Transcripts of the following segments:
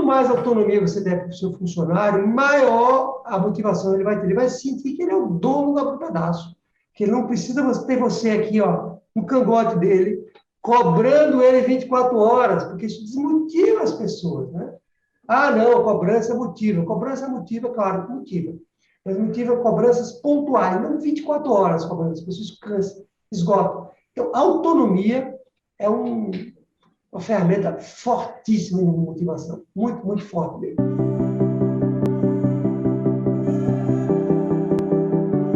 mais autonomia você der para o seu funcionário, maior a motivação ele vai ter. Ele vai sentir que ele é o dono do pedaço, que ele não precisa ter você aqui, ó, no cangote dele, cobrando ele 24 horas, porque isso desmotiva as pessoas, né? Ah, não, a cobrança motiva. A cobrança motiva, claro que motiva. Mas motiva cobranças pontuais, não 24 horas cobrando, as pessoas cansam, esgotam. Então, a autonomia é uma ferramenta fortíssima de motivação, muito, muito forte mesmo.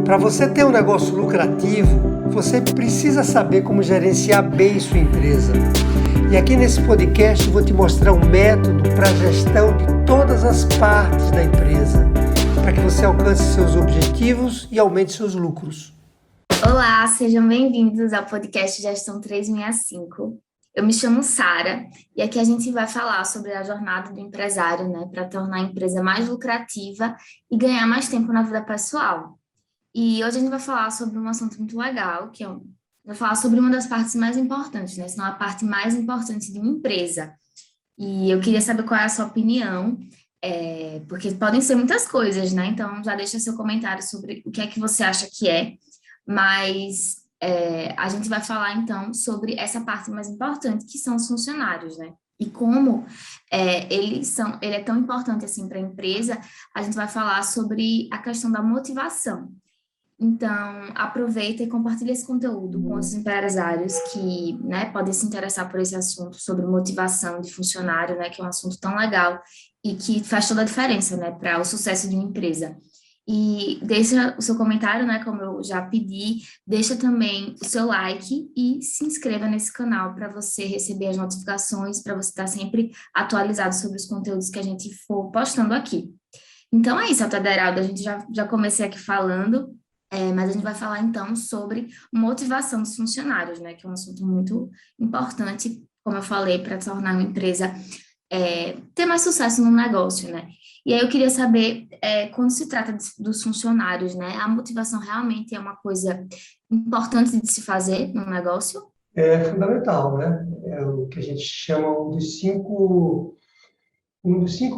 Para você ter um negócio lucrativo, você precisa saber como gerenciar bem sua empresa. E aqui nesse podcast eu vou te mostrar um método para a gestão de todas as partes da empresa, para que você alcance seus objetivos e aumente seus lucros. Olá, sejam bem-vindos ao podcast Gestão 365. Eu me chamo Sara e aqui a gente vai falar sobre a jornada do empresário, né, para tornar a empresa mais lucrativa e ganhar mais tempo na vida pessoal. E hoje a gente vai falar sobre um assunto muito legal, que vai falar sobre uma das partes mais importantes, né, se não a parte mais importante de uma empresa. E eu queria saber qual é a sua opinião, porque podem ser muitas coisas, né, então já deixa seu comentário sobre o que é que você acha que é, mas a gente vai falar, então, sobre essa parte mais importante, que são os funcionários, né? E como ele é tão importante, assim, para a empresa, a gente vai falar sobre a questão da motivação. Então, aproveita e compartilha esse conteúdo com os empresários que, né, podem se interessar por esse assunto sobre motivação de funcionário, né, que é um assunto tão legal e que faz toda a diferença, né, para o sucesso de uma empresa. E deixa o seu comentário, né, como eu já pedi, deixa também o seu like e se inscreva nesse canal para você receber as notificações, para você estar sempre atualizado sobre os conteúdos que a gente for postando aqui. Então é isso, Altaderaldo, a gente já comecei aqui falando, mas a gente vai falar então sobre motivação dos funcionários, né, que é um assunto muito importante, como eu falei, para tornar uma empresa ter mais sucesso no negócio, né? E aí eu queria saber, quando se trata dos funcionários, né, a motivação realmente é uma coisa importante de se fazer no negócio? É fundamental, né? É o que a gente chama um dos cinco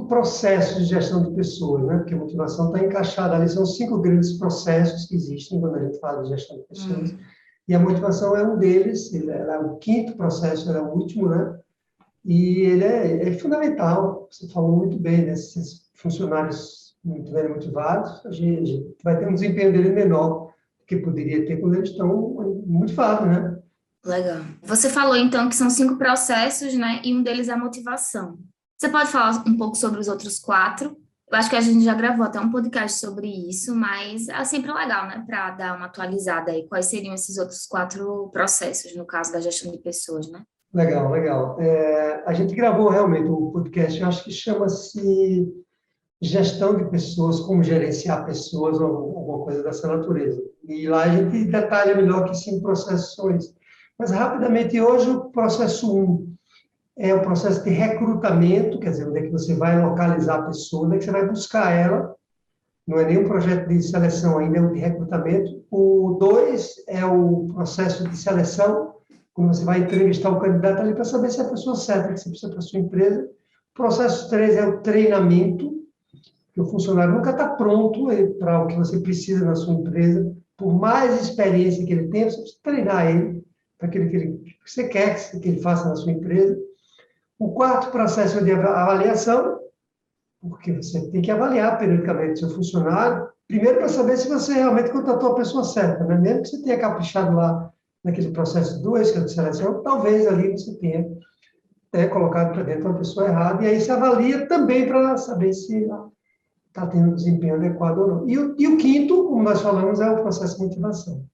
processos de gestão de pessoas, né? Porque a motivação está encaixada ali, são 5 grandes processos que existem quando a gente fala de gestão de pessoas. E a motivação é um deles, ela é o quinto processo, ela é o último, né? E ele é fundamental, você falou muito bem, né? Esses funcionários muito bem motivados, a gente vai ter um desempenho dele menor do que poderia ter quando eles estão motivados, né? Legal. Você falou, então, que são 5 processos, né, e um deles é a motivação. Você pode falar um pouco sobre os outros 4? Eu acho que a gente já gravou até um podcast sobre isso, mas é sempre legal, né, para dar uma atualizada aí. Quais seriam esses outros 4 processos, no caso da gestão de pessoas, né? Legal, legal. A gente gravou realmente um podcast, eu acho que chama-se Gestão de Pessoas, como gerenciar pessoas, ou alguma coisa dessa natureza. E lá a gente detalha melhor que 5 processos são esses. Mas, rapidamente, hoje o processo 1 é o processo de recrutamento, quer dizer, onde é que você vai localizar a pessoa, onde é que você vai buscar ela. Não é nenhum projeto de seleção ainda, é o de recrutamento. O 2 é o processo de seleção, quando você vai entrevistar o candidato ali para saber se é a pessoa certa que você precisa para a sua empresa. O processo 3 é o treinamento, que o funcionário nunca está pronto para o que você precisa na sua empresa. Por mais experiência que ele tenha, você precisa treinar ele para aquilo que você quer que ele faça na sua empresa. O 4º processo é de avaliação, porque você tem que avaliar periodicamente o seu funcionário, primeiro para saber se você realmente contratou a pessoa certa, né? Mesmo que você tenha caprichado lá naquele processo 2, que é de seleção, talvez ali você tenha colocado para dentro uma pessoa errada, e aí você avalia também para saber se está tendo um desempenho adequado ou não. E o 5º, como nós falamos, é o processo de motivação.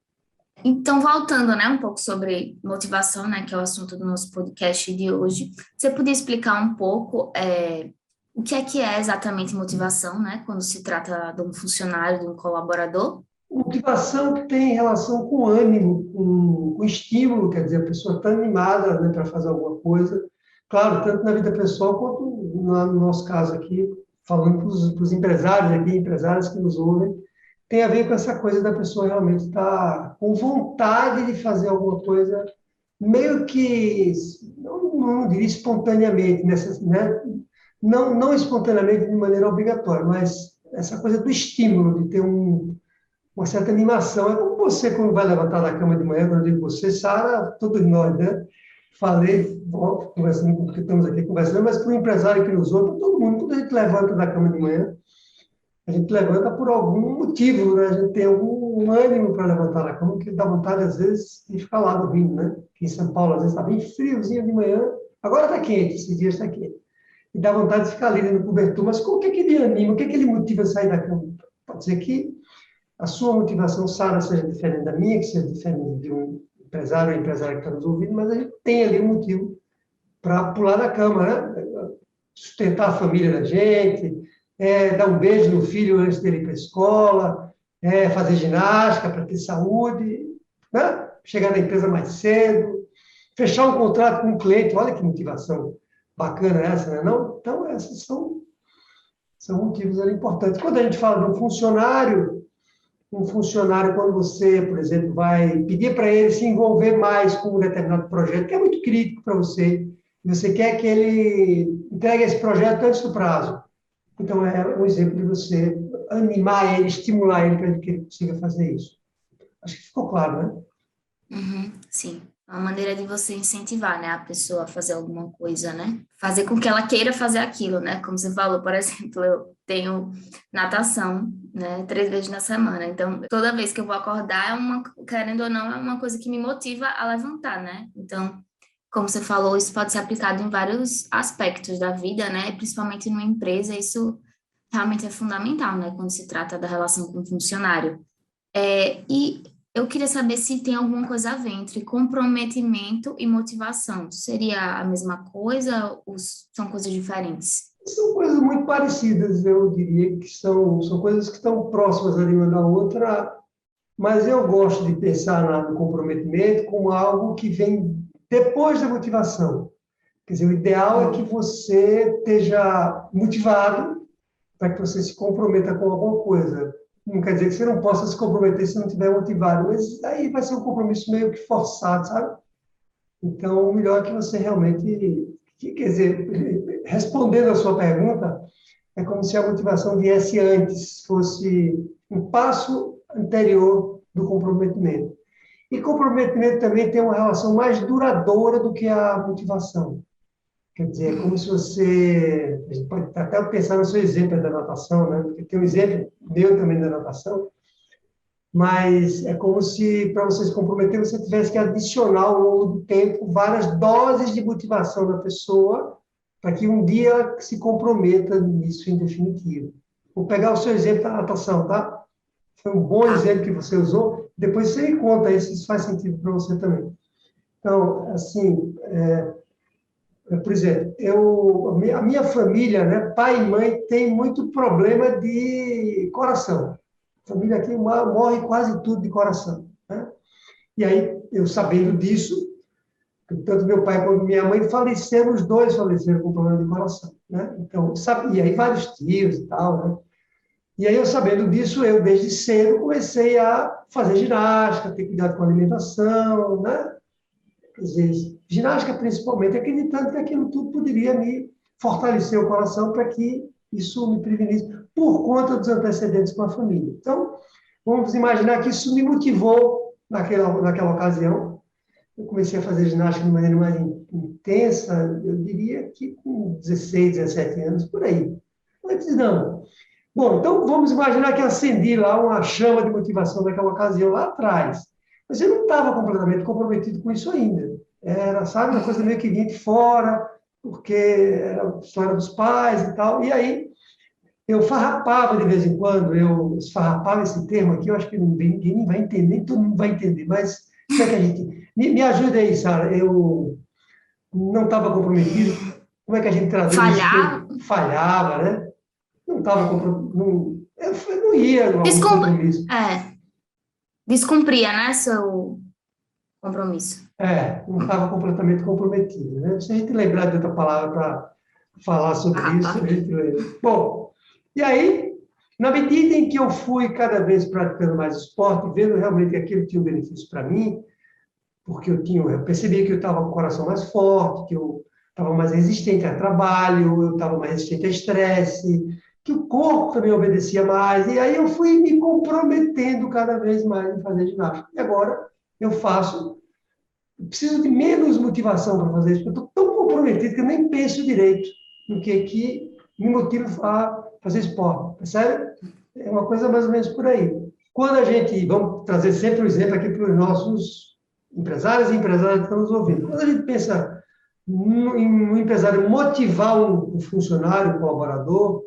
Então, voltando, né, um pouco sobre motivação, né, que é o assunto do nosso podcast de hoje, você podia explicar um pouco o que é exatamente motivação, né, quando se trata de um funcionário, de um colaborador? Motivação tem relação com ânimo, com estímulo, quer dizer, a pessoa está animada, né, para fazer alguma coisa. Claro, tanto na vida pessoal quanto no nosso caso aqui, falando para os empresários aqui, empresários que nos ouvem, tem a ver com essa coisa da pessoa realmente estar com vontade de fazer alguma coisa, meio que, não diria espontaneamente, né? não espontaneamente de maneira obrigatória, mas essa coisa do estímulo, de ter uma certa animação. É como você, quando vai levantar da cama de manhã, quando eu digo você, Sara, todos nós, né? Falei, conversando, porque estamos aqui conversando, mas para o empresário que nos ouve, para todo mundo, quando a gente levanta da cama de manhã, a gente levanta por algum motivo, né? A gente tem algum ânimo para levantar da cama, que dá vontade, às vezes, de ficar lá dormindo, né? Aqui em São Paulo, às vezes, está bem friozinho de manhã, agora está quente, esses dias está quente. E dá vontade de ficar ali no cobertor, mas o que é que ele anima, o que é que ele motiva a sair da cama? Pode ser que a sua motivação, Sara, seja diferente da minha, que seja diferente de um empresário ou empresária que está nos ouvindo, mas a gente tem ali um motivo para pular da cama, né? Sustentar a família da gente, dar um beijo no filho antes dele ir para a escola, fazer ginástica para ter saúde, né? Chegar na empresa mais cedo, fechar um contrato com um cliente, olha que motivação bacana essa, né? Não? Então, esses são motivos ali importantes. Quando a gente fala de um funcionário, quando você, por exemplo, vai pedir para ele se envolver mais com um determinado projeto, que é muito crítico para você, e você quer que ele entregue esse projeto antes do prazo. Então, é um exemplo de você animar ele, estimular ele para que ele consiga fazer isso. Acho que ficou claro, né? Uhum, sim. É uma maneira de você incentivar, né, a pessoa a fazer alguma coisa, né? Fazer com que ela queira fazer aquilo, né? Como você falou, por exemplo, eu tenho natação, né, 3 vezes na semana. Então, toda vez que eu vou acordar, querendo ou não, é uma coisa que me motiva a levantar, né? Então, como você falou, isso pode ser aplicado em vários aspectos da vida, né? Principalmente numa empresa, isso realmente é fundamental, né? Quando se trata da relação com o funcionário. E eu queria saber se tem alguma coisa a ver entre comprometimento e motivação. Seria a mesma coisa ou são coisas diferentes? São coisas muito parecidas, eu diria que são coisas que estão próximas ali uma da outra, mas eu gosto de pensar no comprometimento como algo que vem depois da motivação. Quer dizer, o ideal é que você esteja motivado para que você se comprometa com alguma coisa. Não quer dizer que você não possa se comprometer se não estiver motivado, mas aí vai ser um compromisso meio que forçado, sabe? Então, o melhor é que você realmente, quer dizer, respondendo a sua pergunta, é como se a motivação viesse antes, fosse um passo anterior do comprometimento. E comprometimento também tem uma relação mais duradoura do que a motivação. Quer dizer, é como se você... A gente pode até pensar no seu exemplo da natação, né? Porque tem um exemplo meu também da natação, mas é como se, para você se comprometer, você tivesse que adicionar ao longo do tempo várias doses de motivação na pessoa para que um dia ela se comprometa nisso em definitivo. Vou pegar o seu exemplo da natação, tá? Foi um bom Tá. exemplo que você usou. Depois você me conta aí se isso faz sentido para você também. Então, assim, por exemplo, a minha família, né, pai e mãe, tem muito problema de coração. A família aqui morre quase tudo de coração, né? E aí, eu sabendo disso, tanto meu pai quanto minha mãe faleceram, os dois faleceram com problema de coração, né? Então, e aí vários tios e tal, né? E aí, eu sabendo disso, eu desde cedo comecei a fazer ginástica, ter cuidado com a alimentação, né? Quer dizer, ginástica principalmente, acreditando que aquilo tudo poderia me fortalecer o coração para que isso me prevenisse por conta dos antecedentes com a família. Então, vamos imaginar que isso me motivou naquela ocasião. Eu comecei a fazer ginástica de maneira mais intensa, eu diria que com 16, 17 anos, por aí. Antes não. Bom, então vamos imaginar que acendi lá uma chama de motivação naquela ocasião, lá atrás. Mas eu não estava completamente comprometido com isso ainda. Era, sabe, uma coisa meio que vinha de fora, porque era a história dos pais e tal. E aí eu farrapava de vez em quando, eu esfarrapava esse termo aqui, eu acho que ninguém vai entender, nem todo mundo vai entender, mas como é que a gente... Me ajuda aí, Sara, eu não estava comprometido, como é que a gente traduz isso? Que Falhar? eu falhava, né? Não estava comprometido, eu não ia a algum Descum... compromisso. Descumpria, né, seu compromisso. Não estava completamente comprometido, né? Se a gente lembrar de outra palavra para falar sobre Ah, isso, tá. a gente lembra. Bom, e aí, na medida em que eu fui cada vez praticando mais esporte, vendo realmente que aquilo tinha um benefício para mim, porque eu percebi que eu estava com o coração mais forte, que eu estava mais resistente a trabalho, eu estava mais resistente a estresse, que o corpo também obedecia mais. E aí eu fui me comprometendo cada vez mais em fazer ginástica. E agora eu faço, eu preciso de menos motivação para fazer isso, porque eu estou tão comprometido que eu nem penso direito no que me motiva a fazer esporte, percebe? É uma coisa mais ou menos por aí. Quando a gente, vamos trazer sempre o exemplo aqui para os nossos empresários e empresárias que estão nos ouvindo. Quando a gente pensa em um empresário motivar um funcionário, um colaborador,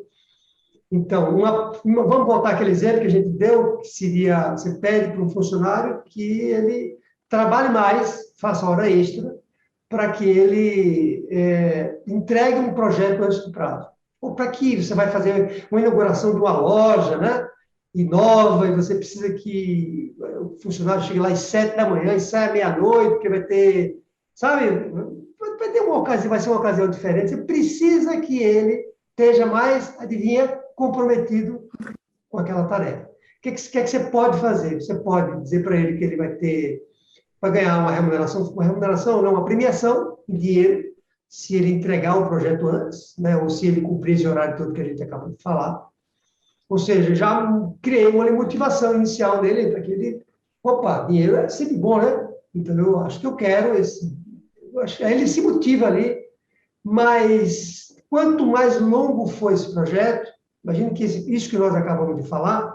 então, vamos voltar àquele exemplo que a gente deu, que seria, você pede para um funcionário que ele trabalhe mais, faça hora extra, para que ele entregue um projeto antes do prazo. Ou para que você vai fazer uma inauguração de uma loja, né? E nova, e você precisa que o funcionário chegue lá às 7 da manhã e saia à meia-noite, porque vai ter, sabe? Vai ter uma ocasião, vai ser uma ocasião diferente. Você precisa que ele esteja mais, adivinha, comprometido com aquela tarefa. O que você pode fazer? Você pode dizer para ele que ele vai ganhar uma remuneração não, uma premiação em dinheiro, se ele entregar o projeto antes, né, ou se ele cumprir esse horário todo que a gente acabou de falar. Ou seja, já criei uma motivação inicial nele para que ele, opa, dinheiro é sempre bom, né? Então, eu acho que eu quero esse. Aí ele se motiva ali, mas quanto mais longo for esse projeto, imagine que isso que nós acabamos de falar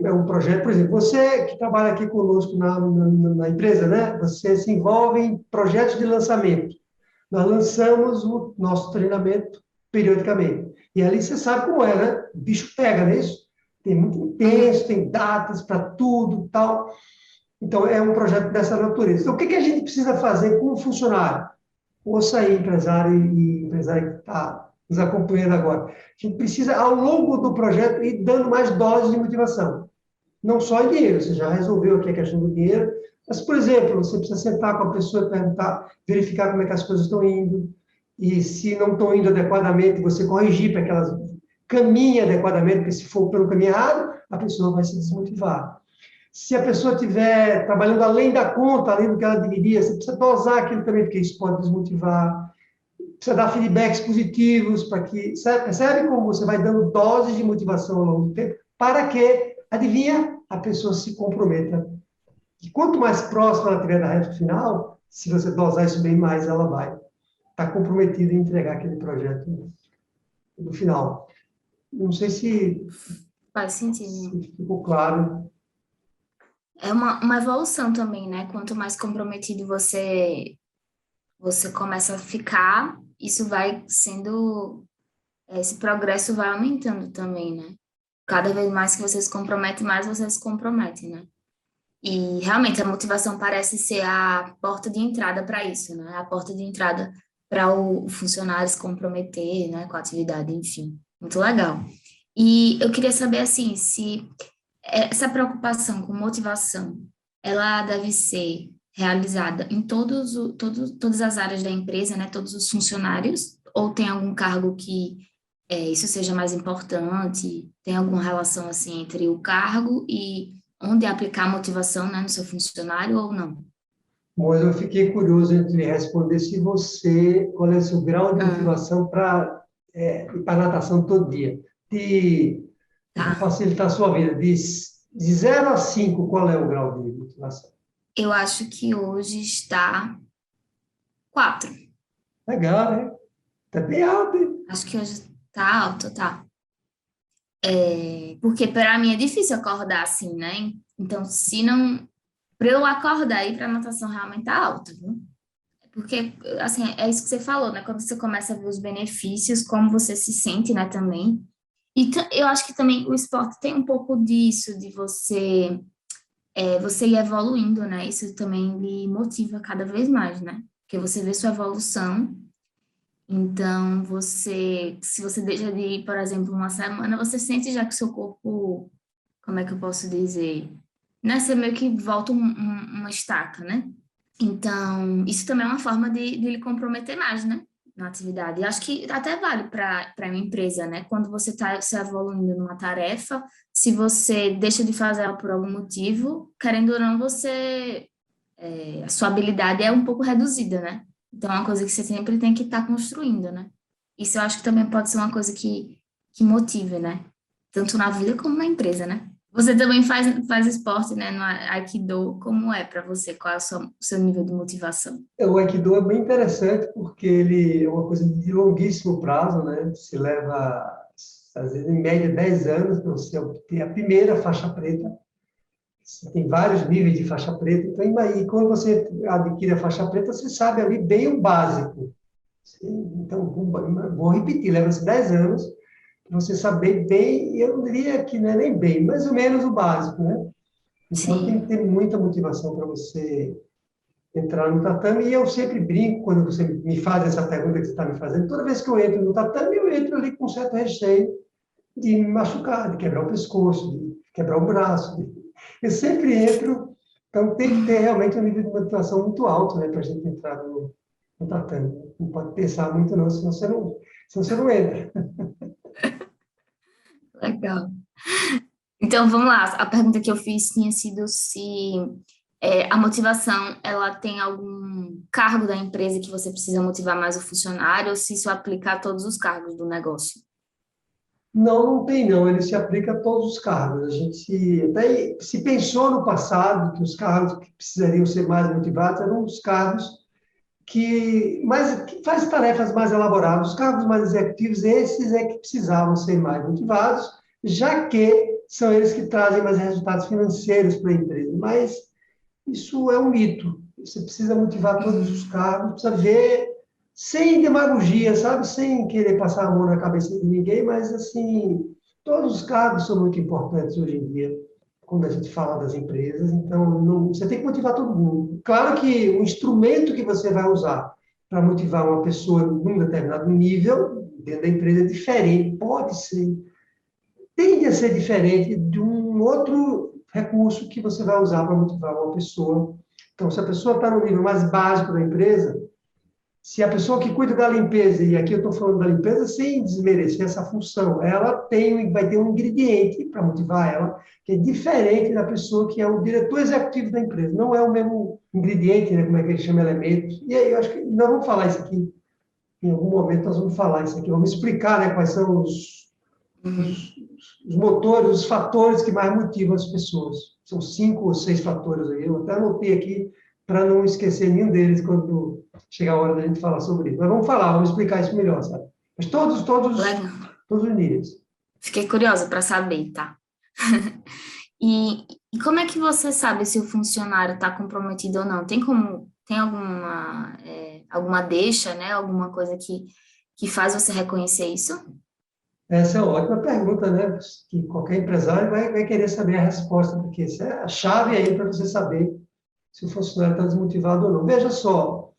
é um projeto, por exemplo, você que trabalha aqui conosco na empresa, né? Você se envolve em projetos de lançamento. Nós lançamos o nosso treinamento periodicamente. E ali você sabe como é, né? O bicho pega, não é isso? Tem muito intenso, tem datas para tudo e tal. Então, é um projeto dessa natureza. Então, o que a gente precisa fazer com o funcionário? Ouça aí, empresário e empresário que está nos acompanhando agora. A gente precisa, ao longo do projeto, ir dando mais doses de motivação. Não só em dinheiro, você já resolveu aqui a questão do dinheiro, mas, por exemplo, você precisa sentar com a pessoa e perguntar, verificar como é que as coisas estão indo, e se não estão indo adequadamente, você corrigir para que elas caminhem adequadamente, porque se for pelo caminho errado, a pessoa vai se desmotivar. Se a pessoa estiver trabalhando além da conta, além do que ela deveria, você precisa dosar aquilo também, porque isso pode desmotivar. Precisa dar feedbacks positivos para que... Percebe como você vai dando doses de motivação ao longo do tempo para que, adivinha, a pessoa se comprometa. E quanto mais próxima ela estiver da reta final, se você dosar isso bem mais, ela vai estar comprometida em entregar aquele projeto no final. Não sei Faz se sentido. ficou claro. É uma evolução também, né? Quanto mais comprometido você começa a ficar, isso vai sendo, esse progresso vai aumentando também, né? Cada vez mais que você se compromete, mais você se compromete, né? E realmente a motivação parece ser a porta de entrada para isso, né? A porta de entrada para o funcionário se comprometer, né, com a atividade, enfim. Muito legal. E eu queria saber, assim, se essa preocupação com motivação, ela deve ser realizada em todas as áreas da empresa, né, todos os funcionários, ou tem algum cargo que isso seja mais importante? Tem alguma relação, assim, entre o cargo e onde aplicar a motivação, né, no seu funcionário ou não? Mas eu fiquei curioso entre responder qual é o seu grau de Ah, motivação para ir para a natação todo dia. Para tá. facilitar a sua vida, de 0 a 5, qual é o grau de motivação? Eu acho que hoje está 4. Legal, né? Está bem alto, hein? Acho que hoje está alto, tá? Porque para mim é difícil acordar assim, né? Então, se não. Para eu acordar e ir para natação realmente tá alto, viu? Porque, assim, é isso que você falou, né? Quando você começa a ver os benefícios, como você se sente, né, também. E eu acho que também o esporte tem um pouco disso, de você ir evoluindo, né? Isso também lhe motiva cada vez mais, né? Porque você vê sua evolução. Então, se você deixa de ir, por exemplo, uma semana, você sente já que o seu corpo, como é que eu posso dizer? Né? Você meio que volta uma estaca, né? Então, isso também é uma forma de lhe comprometer mais, né? Na atividade. E acho que até vale para uma empresa, né? Quando você está se evoluindo numa tarefa, se você deixa de fazer ela por algum motivo, querendo ou não, a sua habilidade é um pouco reduzida, né? Então, é uma coisa que você sempre tem que estar construindo, né? Isso eu acho que também pode ser uma coisa que motive, né? Tanto na vida como na empresa, né? Você também faz esporte, né? No Aikido, como é para você? Qual é o seu nível de motivação? O Aikido é bem interessante porque ele é uma coisa de longuíssimo prazo, né? Se leva, às vezes, em média, 10 anos para você obter a primeira faixa preta. Você tem vários níveis de faixa preta. Então, aí, quando você adquire a faixa preta, você sabe ali bem o básico. Então, vou repetir, leva-se 10 anos para você saber bem, eu não diria que não é nem bem, mais ou menos o básico, né? Então, tem que Sim. ter muita motivação para você entrar no tatame. E eu sempre brinco quando você me faz essa pergunta que você está me fazendo. Toda vez que eu entro no tatame, eu entro ali com um certo receio de me machucar, de quebrar o pescoço, de quebrar o braço. Eu sempre entro, então tem que ter realmente um nível de motivação muito alto, né, para a gente entrar no tatame. Não pode pensar muito não, senão você não entra. Legal. Então, vamos lá. A pergunta que eu fiz tinha sido se a motivação, ela tem algum cargo da empresa que você precisa motivar mais o funcionário, ou se isso aplica a todos os cargos do negócio? Não, não tem não, ele se aplica a todos os cargos. A gente até se pensou no passado que os cargos que precisariam ser mais motivados eram os cargos que faz tarefas mais elaboradas. Os cargos mais executivos, esses é que precisavam ser mais motivados, já que são eles que trazem mais resultados financeiros para a empresa. Mas isso é um mito. Você precisa motivar todos os cargos, precisa ver sem demagogia, sabe? Sem querer passar a mão na cabeça de ninguém, mas assim, todos os cargos são muito importantes hoje em dia, quando a gente fala das empresas. Então, você tem que motivar todo mundo. Claro que o instrumento que você vai usar para motivar uma pessoa num determinado nível dentro da empresa é diferente, pode ser, tende a ser diferente de um outro recurso que você vai usar para motivar uma pessoa. Então, se a pessoa está no nível mais básico da empresa, se a pessoa que cuida da limpeza, e aqui eu estou falando da limpeza sem desmerecer essa função, ela vai ter um ingrediente para motivar ela, que é diferente da pessoa que é o diretor executivo da empresa. Não é o mesmo ingrediente, né, como é que ele chama elementos. E aí, eu acho que nós vamos falar isso aqui, em algum momento nós vamos falar isso aqui, vamos explicar, né, quais são Uhum. os, os motores, os fatores que mais motivam as pessoas. São 5 ou 6 fatores aí, eu até anotei aqui para não esquecer nenhum deles quando chegar a hora da gente falar sobre isso. Mas vamos falar, vamos explicar isso melhor, sabe? Mas Legal. todos os níveis. Fiquei curiosa para saber, tá? E como é que você sabe se o funcionário está comprometido ou não? Tem alguma deixa, né? Alguma coisa que faz você reconhecer isso? Essa é uma ótima pergunta, né? Que qualquer empresário vai querer saber a resposta, porque isso é a chave aí para você saber se o funcionário está desmotivado ou não. Veja só,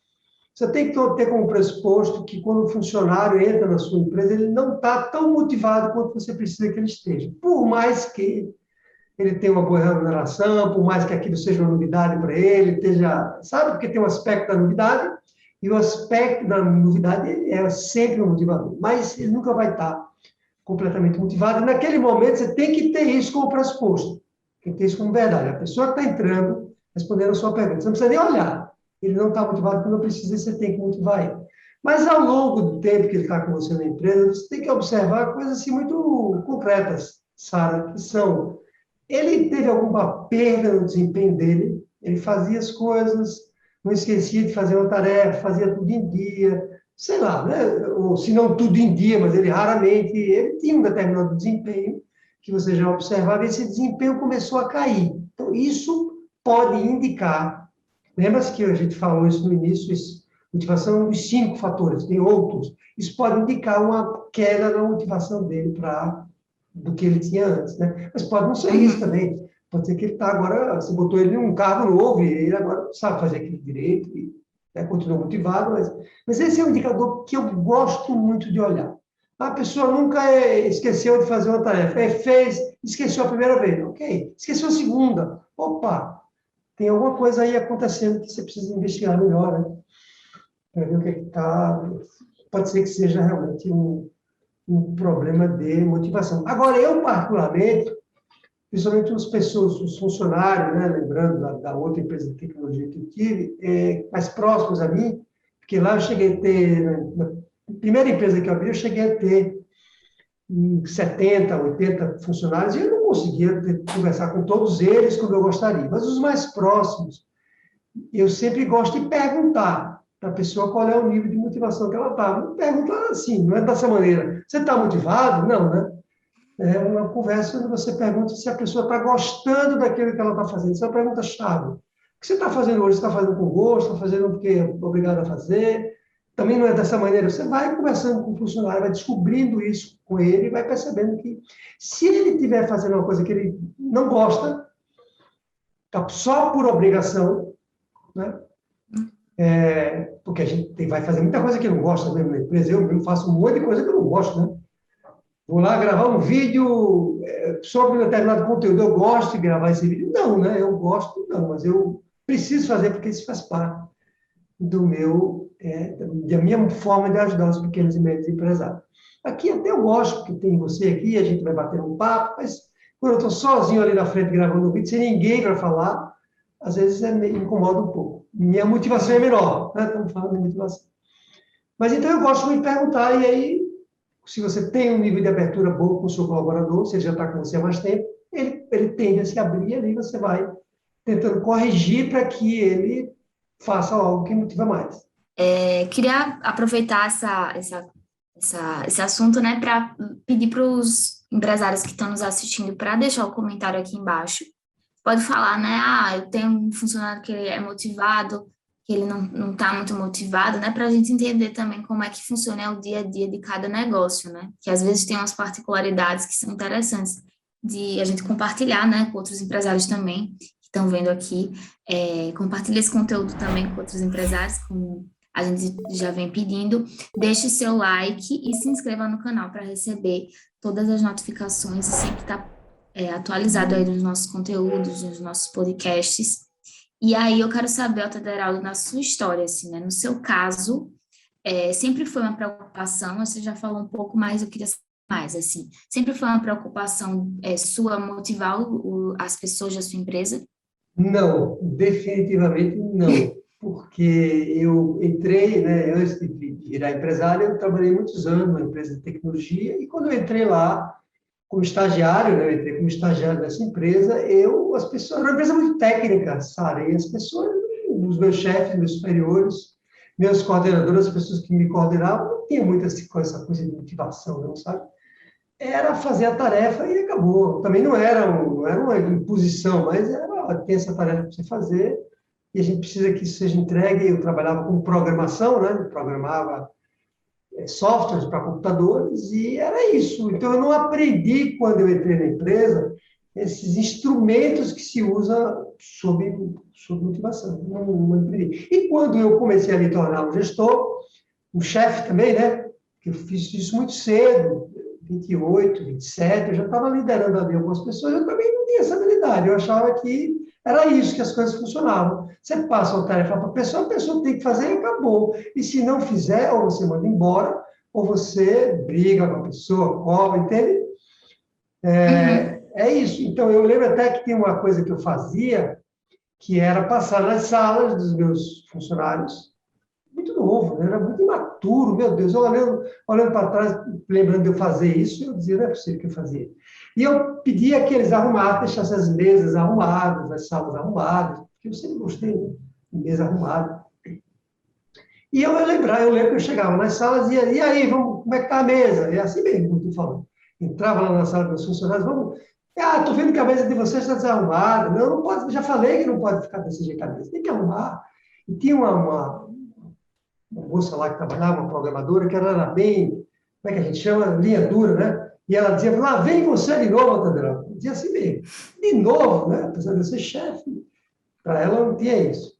você tem que ter como pressuposto que quando o funcionário entra na sua empresa, ele não está tão motivado quanto você precisa que ele esteja. Por mais que ele tenha uma boa remuneração, por mais que aquilo seja uma novidade para ele, esteja, sabe? Porque tem um aspecto da novidade, e o aspecto da novidade é sempre um motivador, mas ele nunca vai estar completamente motivado. E naquele momento, você tem que ter isso como pressuposto, tem que ter isso como verdade. A pessoa que está entrando, respondendo a sua pergunta, você não precisa nem olhar. Ele não está motivado porque não precisa, você tem que motivar ele. Mas ao longo do tempo que ele está com você na empresa, você tem que observar coisas assim muito concretas, Sara, que são: ele teve alguma perda no desempenho dele, ele fazia as coisas, não esquecia de fazer uma tarefa, fazia tudo em dia, sei lá, né? Ou se não tudo em dia, mas ele tinha um determinado desempenho que você já observava, e esse desempenho começou a cair. Então, isso pode indicar, lembra-se que a gente falou isso no início, motivação é um dos 5 fatores, tem outros, isso pode indicar uma queda na motivação dele para do que ele tinha antes, né? Mas pode não ser isso Uhum. também. Pode ser que ele está agora, você botou ele num carro novo e ele agora sabe fazer aquilo direito e, né, continua motivado, mas esse é um indicador que eu gosto muito de olhar. A pessoa nunca esqueceu de fazer uma tarefa, fez, esqueceu a primeira vez, ok, esqueceu a segunda, opa, tem alguma coisa aí acontecendo que você precisa investigar melhor, né? Para ver o que está. Pode ser que seja realmente um problema de motivação. Agora, eu particularmente, principalmente as pessoas, os funcionários, né, lembrando da outra empresa de tecnologia que eu tive, mais próximos a mim, Porque lá eu cheguei a ter, na primeira empresa que eu abri, eu cheguei a ter 70, 80 funcionários, e eu não conseguia conversar com todos eles como eu gostaria. Mas os mais próximos, eu sempre gosto de perguntar para a pessoa qual é o nível de motivação que ela está. Não perguntar assim, não é dessa maneira. Você está motivado? Não, né? É uma conversa onde você pergunta se a pessoa está gostando daquilo que ela está fazendo. Isso é uma pergunta-chave. O que você está fazendo hoje? Você está fazendo com gosto? Está fazendo porque é obrigado a fazer? Também não é dessa maneira. Você vai conversando com o funcionário, vai descobrindo isso com ele e vai percebendo que se ele estiver fazendo uma coisa que ele não gosta, tá só por obrigação, né? Porque a gente vai fazer muita coisa que não gosta mesmo na empresa. Eu mesmo faço um monte de coisa que eu não gosto, né? Vou lá gravar um vídeo sobre um determinado conteúdo. Eu gosto de gravar esse vídeo? Não, né? Eu gosto, não, mas eu preciso fazer porque isso faz parte da minha forma de ajudar os pequenos e médios empresários. Aqui até eu gosto, porque tem você aqui, a gente vai bater um papo, mas quando eu estou sozinho ali na frente gravando um vídeo, sem ninguém para falar, às vezes me incomoda um pouco. Minha motivação é menor, né? Estamos falando de motivação. Mas então eu gosto de me perguntar, e aí, se você tem um nível de abertura bom com o seu colaborador, se ele já está com você há mais tempo, ele tende a se abrir, e ali você vai tentando corrigir para que ele faça algo que motiva mais. Queria aproveitar esse assunto, né, para pedir para os empresários que estão nos assistindo para deixar o comentário aqui embaixo. Pode falar, né? Eu tenho um funcionário que ele é motivado, que ele não está muito motivado, né? Para a gente entender também como é que funciona o dia a dia de cada negócio, né? Que às vezes tem umas particularidades que são interessantes de a gente compartilhar, né? Com outros empresários também que estão vendo aqui. Compartilhe esse conteúdo também com outros empresários, como a gente já vem pedindo. Deixe seu like e se inscreva no canal para receber todas as notificações e sempre estar atualizado aí dos nossos conteúdos, dos nossos podcasts. E aí eu quero saber, Altaderaldo, na sua história, assim, né? No seu caso, sempre foi uma preocupação, você já falou um pouco, mas eu queria saber mais, assim. Sempre foi uma preocupação sua motivar as pessoas da sua empresa? Não, definitivamente não. Porque eu entrei, né, antes de virar empresário, eu trabalhei muitos anos numa empresa de tecnologia, e quando eu entrei lá, como estagiário, né? Eu entrei como estagiário dessa empresa, as pessoas, era uma empresa muito técnica, Sara, e as pessoas, os meus chefes, meus superiores, meus coordenadores, as pessoas que me coordenavam, não tinha muita essa coisa de motivação, não, sabe? Era fazer a tarefa e acabou. Também não era uma imposição, mas tem essa tarefa para você fazer, e a gente precisa que isso seja entregue. Eu trabalhava com programação, né? Eu programava softwares para computadores, e era isso. Então, eu não aprendi, quando eu entrei na empresa, esses instrumentos que se usa sob motivação. Não aprendi. E quando eu comecei a me tornar um gestor, um chefe também, né? Que eu fiz isso muito cedo, 28, 27, eu já estava liderando ali algumas pessoas, eu também não tinha essa habilidade. Eu achava que era isso, que as coisas funcionavam. Você passa uma tarefa para a pessoa tem que fazer e acabou. E se não fizer, ou você manda embora, ou você briga com a pessoa, cobra, entende? É isso. Então, eu lembro até que tem uma coisa que eu fazia, que era passar nas salas dos meus funcionários, muito novo, né? Era muito imaturo, meu Deus. Eu olhando para trás, lembrando de eu fazer isso, eu dizia, não é possível que eu fazia. E eu pedia que eles arrumassem, deixassem as mesas arrumadas, as salas arrumadas, porque eu sempre gostei de mesa arrumada. E eu lembro que eu chegava nas salas e aí, como é que está a mesa? É assim mesmo, como tu falou. Entrava lá na sala dos funcionários, estou vendo que a mesa de vocês está desarrumada. Não pode, já falei que não pode ficar desse jeito a mesa, tem que arrumar. E tinha uma moça lá que trabalhava, uma programadora, que ela era bem, como é que a gente chama? Linha dura, né? E ela dizia, lá vem você de novo, Tandrão. Dizia assim mesmo, de novo, né? Apesar de eu ser chefe, para ela não tinha isso.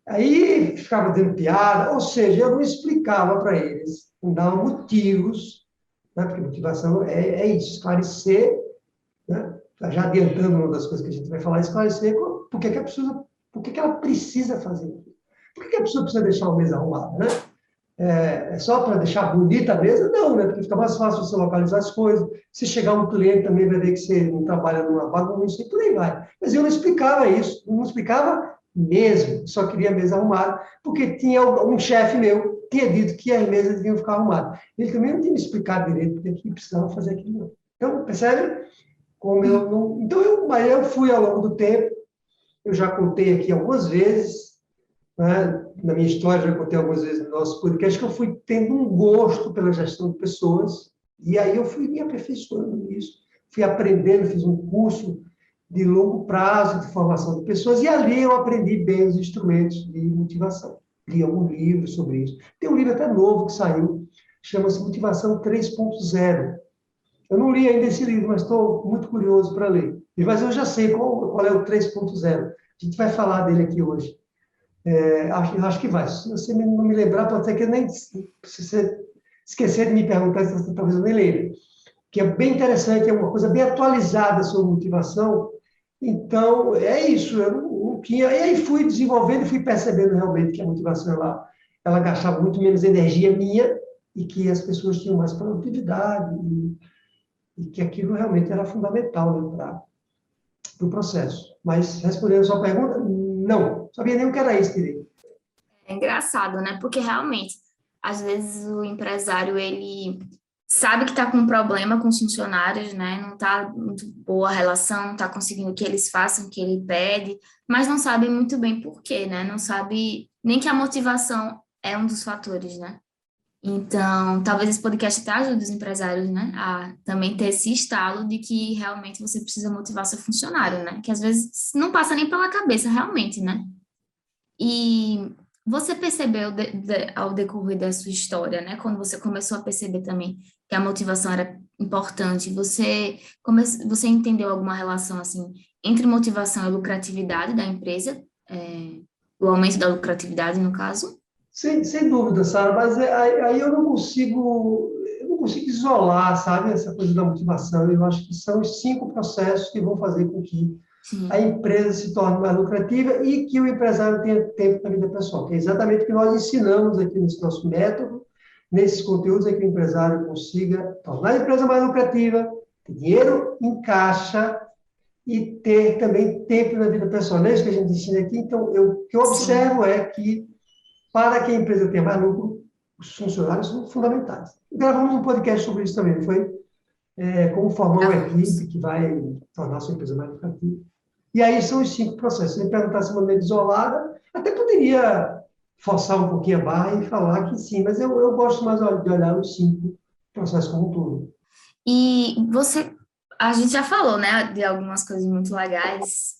Aí ficava dando piada, ou seja, eu não explicava para eles, não dava motivos, né? Porque motivação é isso, esclarecer, né? Já adiantando uma das coisas que a gente vai falar, esclarecer por que ela precisa fazer isso. Por que a pessoa precisa deixar uma mesa arrumada, né? É só para deixar bonita a mesa? Não, né? Porque fica mais fácil você localizar as coisas. Se chegar um cliente também vai ver que você não trabalha numa bagunça e por aí vai. Mas eu não explicava isso. Não explicava mesmo, só queria a mesa arrumada, porque tinha um chefe meu que tinha dito que as mesas deviam ficar arrumadas. Ele também não tinha me explicado direito porque que precisava fazer aquilo. Não. Então, percebe? Como eu não... Então, mas eu fui ao longo do tempo, eu já contei aqui algumas vezes, né? Na minha história, já contei algumas vezes no nosso podcast, que eu fui tendo um gosto pela gestão de pessoas, e aí eu fui me aperfeiçoando nisso, fui aprendendo, fiz um curso de longo prazo de formação de pessoas, e ali eu aprendi bem os instrumentos de motivação. Li algum livro sobre isso. Tem um livro até novo que saiu, chama-se Motivação 3.0. Eu não li ainda esse livro, mas estou muito curioso para ler. Mas eu já sei qual é o 3.0. A gente vai falar dele aqui hoje. Acho que vai. Se você não me lembrar, pode ser que eu nem... Se você esquecer de me perguntar, talvez eu nem leia. Que é bem interessante, é uma coisa bem atualizada sobre motivação. Então, é isso. Eu não tinha... E aí fui desenvolvendo e fui percebendo realmente que a motivação, ela gastava muito menos energia minha e que as pessoas tinham mais produtividade e que aquilo realmente era fundamental, né, para o processo. Mas, respondendo a sua pergunta, não sabia nem o que era isso direito. É engraçado, né? Porque realmente, às vezes o empresário, ele sabe que está com um problema com os funcionários, né? Não está muito boa a relação, não está conseguindo que eles façam o que ele pede, mas não sabe muito bem por quê, né? Não sabe nem que a motivação é um dos fatores, né? Então, talvez esse podcast até ajude os empresários, né, a também ter esse estalo de que realmente você precisa motivar seu funcionário, né, que às vezes não passa nem pela cabeça realmente, né. E você percebeu ao decorrer da sua história, né, quando você começou a perceber também que a motivação era importante, você entendeu alguma relação, assim, entre motivação e lucratividade da empresa, o aumento da lucratividade, no caso? Sem dúvida, Sara, mas aí eu não consigo isolar, sabe, essa coisa da motivação. Eu acho que são os 5 processos que vão fazer com que a Sim, empresa se torne mais lucrativa e que o empresário tenha tempo para a vida pessoal, que é exatamente o que nós ensinamos aqui nesse nosso método, nesses conteúdos, é que o empresário consiga tornar a empresa mais lucrativa, ter dinheiro em caixa e ter também tempo na vida pessoal. Não é isso que a gente ensina aqui. Então, o que eu sim. observo é que para que a empresa tenha mais lucro, os funcionários são fundamentais. Gravamos um podcast sobre isso também, foi como formar uma equipe Gravamos. que vai tornar a sua empresa mais lucrativa. E aí são os 5 processos. Se me perguntasse de maneira isolada, até poderia forçar um pouquinho a barra e falar que sim, mas eu gosto mais de olhar os 5 processos como um todo. E a gente já falou, né, de algumas coisas muito legais,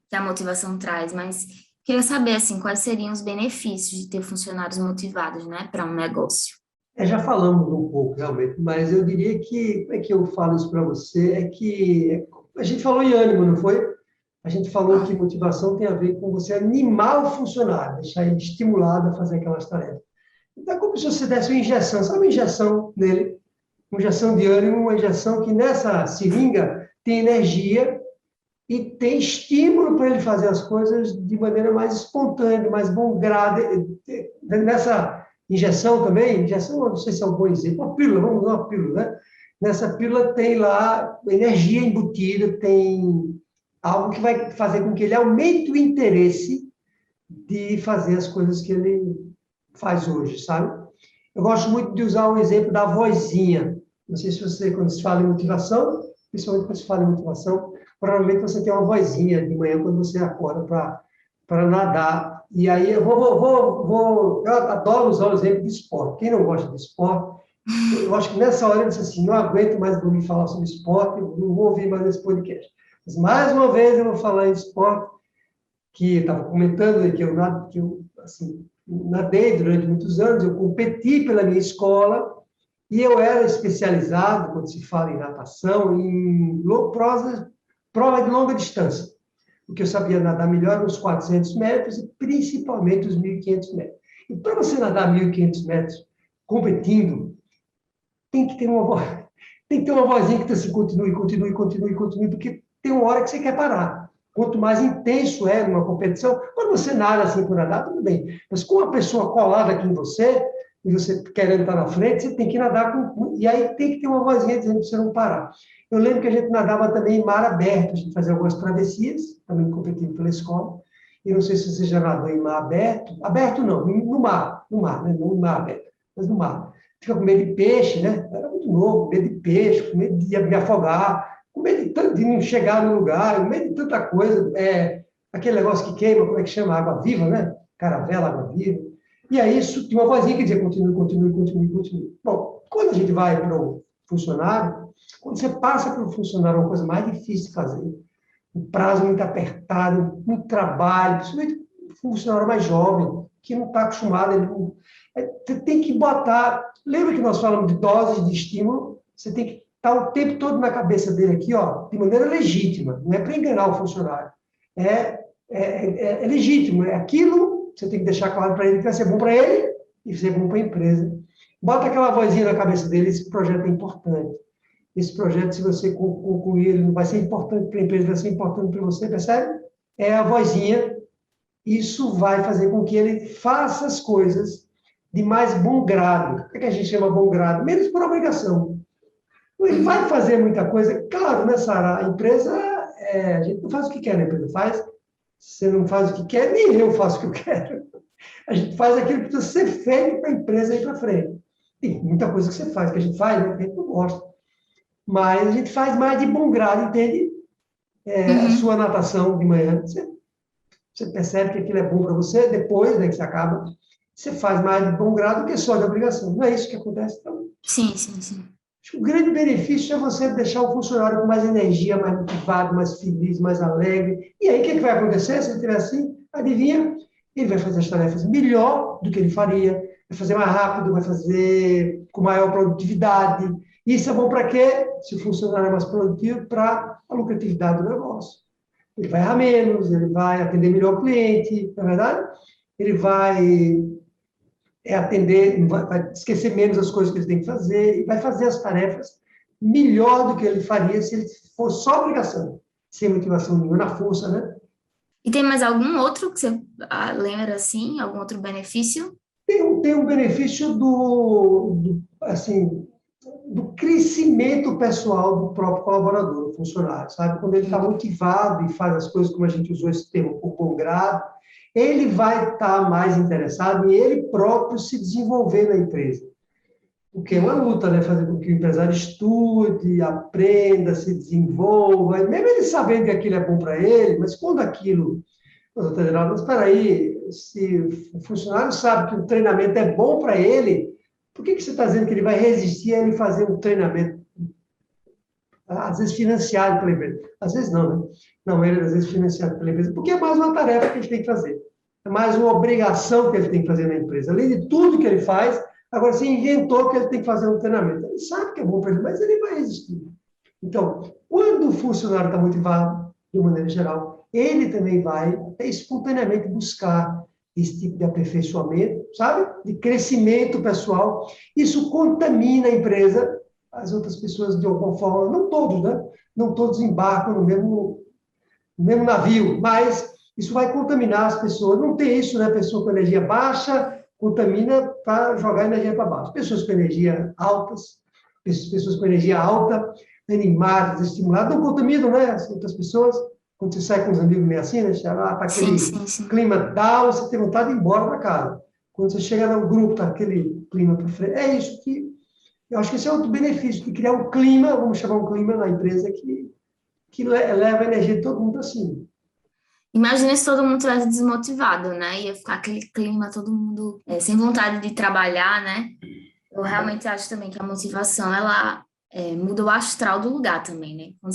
que a motivação traz, mas queria saber, assim, quais seriam os benefícios de ter funcionários motivados, né, para um negócio. Já falamos um pouco, realmente, mas eu diria que, como é que eu falo isso para você, é que a gente falou em ânimo, não foi? A gente falou que motivação tem a ver com você animar o funcionário, deixar ele estimulado a fazer aquelas tarefas. Então, é como se você desse uma injeção, sabe uma injeção nele? Uma injeção de ânimo, uma injeção que nessa seringa tem energia e tem estímulo para ele fazer as coisas de maneira mais espontânea, mais bom grado. Nessa injeção também, injeção, não sei se é um bom exemplo, uma pílula, vamos usar uma pílula, né? Nessa pílula tem lá energia embutida, tem algo que vai fazer com que ele aumente o interesse de fazer as coisas que ele faz hoje, sabe? Eu gosto muito de usar o exemplo da vozinha. Não sei se você, quando se fala em motivação, principalmente quando se fala em motivação, provavelmente você tem uma vozinha de manhã quando você acorda para nadar. E aí eu adoro usar o exemplo de esporte. Quem não gosta de esporte, eu acho que nessa hora eu disse assim, não aguento mais ouvir falar sobre esporte, não vou ouvir mais esse podcast. Mas mais uma vez eu vou falar em esporte, que estava comentando que eu assim, nadei durante muitos anos, eu competi pela minha escola e eu era especializado, quando se fala em natação, em prova de longa distância, porque eu sabia nadar melhor nos 400 metros e principalmente os 1.500 metros. E para você nadar 1.500 metros competindo, tem que ter uma voz, tem que ter uma vozinha que assim, continue, continue, continue, continue, porque tem uma hora que você quer parar. Quanto mais intenso é numa competição, quando você nada assim por nadar, tudo bem. Mas com uma pessoa colada aqui em você, e você querendo estar na frente, você tem que nadar com... E aí tem que ter uma vozinha dizendo para você não parar. Eu lembro que a gente nadava também em mar aberto, a gente fazia algumas travessias, também competindo pela escola, E não sei se você já nadou em mar aberto. Aberto não, no mar, né? Não no mar aberto, mas no mar. Fica com medo de peixe, né? Eu era muito novo, com medo de peixe, com medo de me afogar, com medo de não chegar no lugar, com medo de tanta coisa. Aquele negócio que queima, como é que chama? Água viva, né? Caravela, água viva. E aí isso tinha uma vozinha que dizia continue, continue, continue, continue. Bom, quando a gente vai para o funcionário, quando você passa para o funcionário, é uma coisa mais difícil de fazer. Um prazo muito apertado, muito trabalho, principalmente o funcionário mais jovem, que não está acostumado. Você tem que botar. Lembra que nós falamos de doses de estímulo? Você tem que estar o tempo todo na cabeça dele aqui, ó, de maneira legítima. Não é para enganar o funcionário. É legítimo. É aquilo, você tem que deixar claro para ele que vai ser bom para ele e ser bom para a empresa. Bota aquela vozinha na cabeça dele, esse projeto é importante. Esse projeto, se você concluir, ele não vai ser importante para a empresa, vai ser importante para você, percebe? É a vozinha. Isso vai fazer com que ele faça as coisas de mais bom grado. O que a gente chama bom grado? Menos por obrigação. Ele vai fazer muita coisa. Claro, né, Sara? A empresa, a gente não faz o que quer, né? A empresa faz. Você não faz o que quer, nem eu faço o que eu quero. A gente faz aquilo que precisa ser feito para a empresa ir para frente. Tem muita coisa que você faz, que a gente faz, né? Que a gente não gosta. Mas a gente faz mais de bom grado, entende? A sua natação de manhã, você percebe que aquilo é bom para você, depois, né, que você acaba, você faz mais de bom grado do que só de obrigação. Não é isso que acontece? Então, Sim, sim, sim. acho que o grande benefício é você deixar o funcionário com mais energia, mais motivado, mais feliz, mais alegre. E aí, o que vai acontecer se ele estiver assim? Adivinha? Ele vai fazer as tarefas melhor do que ele faria, vai fazer mais rápido, vai fazer com maior produtividade. Isso é bom para quê? Se o funcionário é mais produtivo, para a lucratividade do negócio. Ele vai errar menos, ele vai atender melhor o cliente, não é verdade? Ele vai atender, vai esquecer menos as coisas que ele tem que fazer e vai fazer as tarefas melhor do que ele faria se ele fosse só obrigação, sem motivação nenhuma, na força, né? E tem mais algum outro que você lembra, assim, algum outro benefício? Tem um benefício assim, do crescimento pessoal do próprio colaborador, do funcionário, sabe? Quando ele está motivado e faz as coisas, como a gente usou esse termo, por bom grado, ele vai estar mais interessado em ele próprio se desenvolver na empresa. Porque é uma luta, né? Fazer com que o empresário estude, aprenda, se desenvolva, mesmo ele sabendo que aquilo é bom para ele, mas quando aquilo... Mas espera aí, se o funcionário sabe que o treinamento é bom para ele, por que você está dizendo que ele vai resistir a ele fazer um treinamento, às vezes financiado pela empresa? Às vezes não, né? Não, ele às vezes financiado pela empresa, porque é mais uma tarefa que ele tem que fazer. É mais uma obrigação que ele tem que fazer na empresa. Além de tudo que ele faz, agora você inventou que ele tem que fazer um treinamento. Ele sabe que é bom para ele, mas ele vai resistir. Então, quando o funcionário está motivado, de uma maneira geral, ele também vai espontaneamente buscar esse tipo de aperfeiçoamento, sabe? De crescimento pessoal. Isso contamina a empresa, as outras pessoas de alguma forma, não todos, né? Não todos embarcam no mesmo navio, mas isso vai contaminar as pessoas. Não tem isso, né? Pessoa com energia baixa contamina para jogar energia para baixo. Pessoas com energia altas, pessoas com energia alta, animadas, estimuladas, não contaminam, né? As outras pessoas. Quando você sai com os amigos meio assim, né? Chega lá, tá aquele clima down, você tem vontade de ir embora para casa. Quando você chega no grupo, tá aquele clima para frente. É isso que... Eu acho que esse é outro benefício, de criar um clima, vamos chamar um clima na empresa que leva a energia de todo mundo assim. Imagina se todo mundo estivesse desmotivado, né? Ia ficar aquele clima, todo mundo sem vontade de trabalhar, né? Eu realmente acho também que a motivação, ela muda o astral do lugar também, né?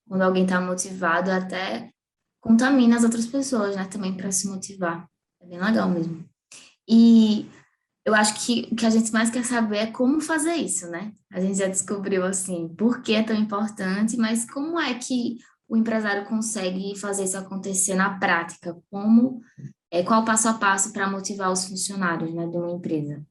Quando alguém está motivado, até contamina as outras pessoas, né? Também para se motivar. É bem legal mesmo. E eu acho que o que a gente mais quer saber é como fazer isso, né? A gente já descobriu, assim, por que é tão importante, mas como é que o empresário consegue fazer isso acontecer na prática? Qual o passo a passo para motivar os funcionários, né, de uma empresa?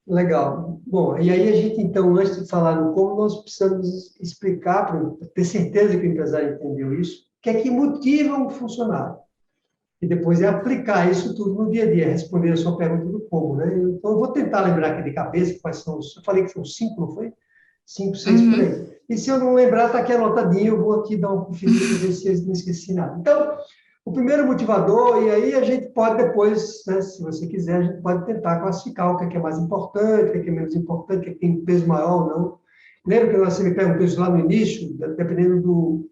Legal. Bom, e aí a gente, então, antes de falar no como, nós precisamos explicar, para ter certeza que o empresário entendeu isso, o que é que motiva um funcionário. E depois é aplicar isso tudo no dia a dia, responder a sua pergunta do como, né? Então, eu vou tentar lembrar aqui de cabeça quais são os... Eu falei que são 5, não foi? 5, 6 por aí. E se eu não lembrar, está aqui anotadinho, eu vou aqui dar uma conferida para ver se eu não esqueci nada. Então, o primeiro motivador, e aí a gente pode depois, né, se você quiser, a gente pode tentar classificar o que é mais importante, o que é menos importante, o que tem um peso maior ou não. Lembra que você me perguntou isso lá no início, dependendo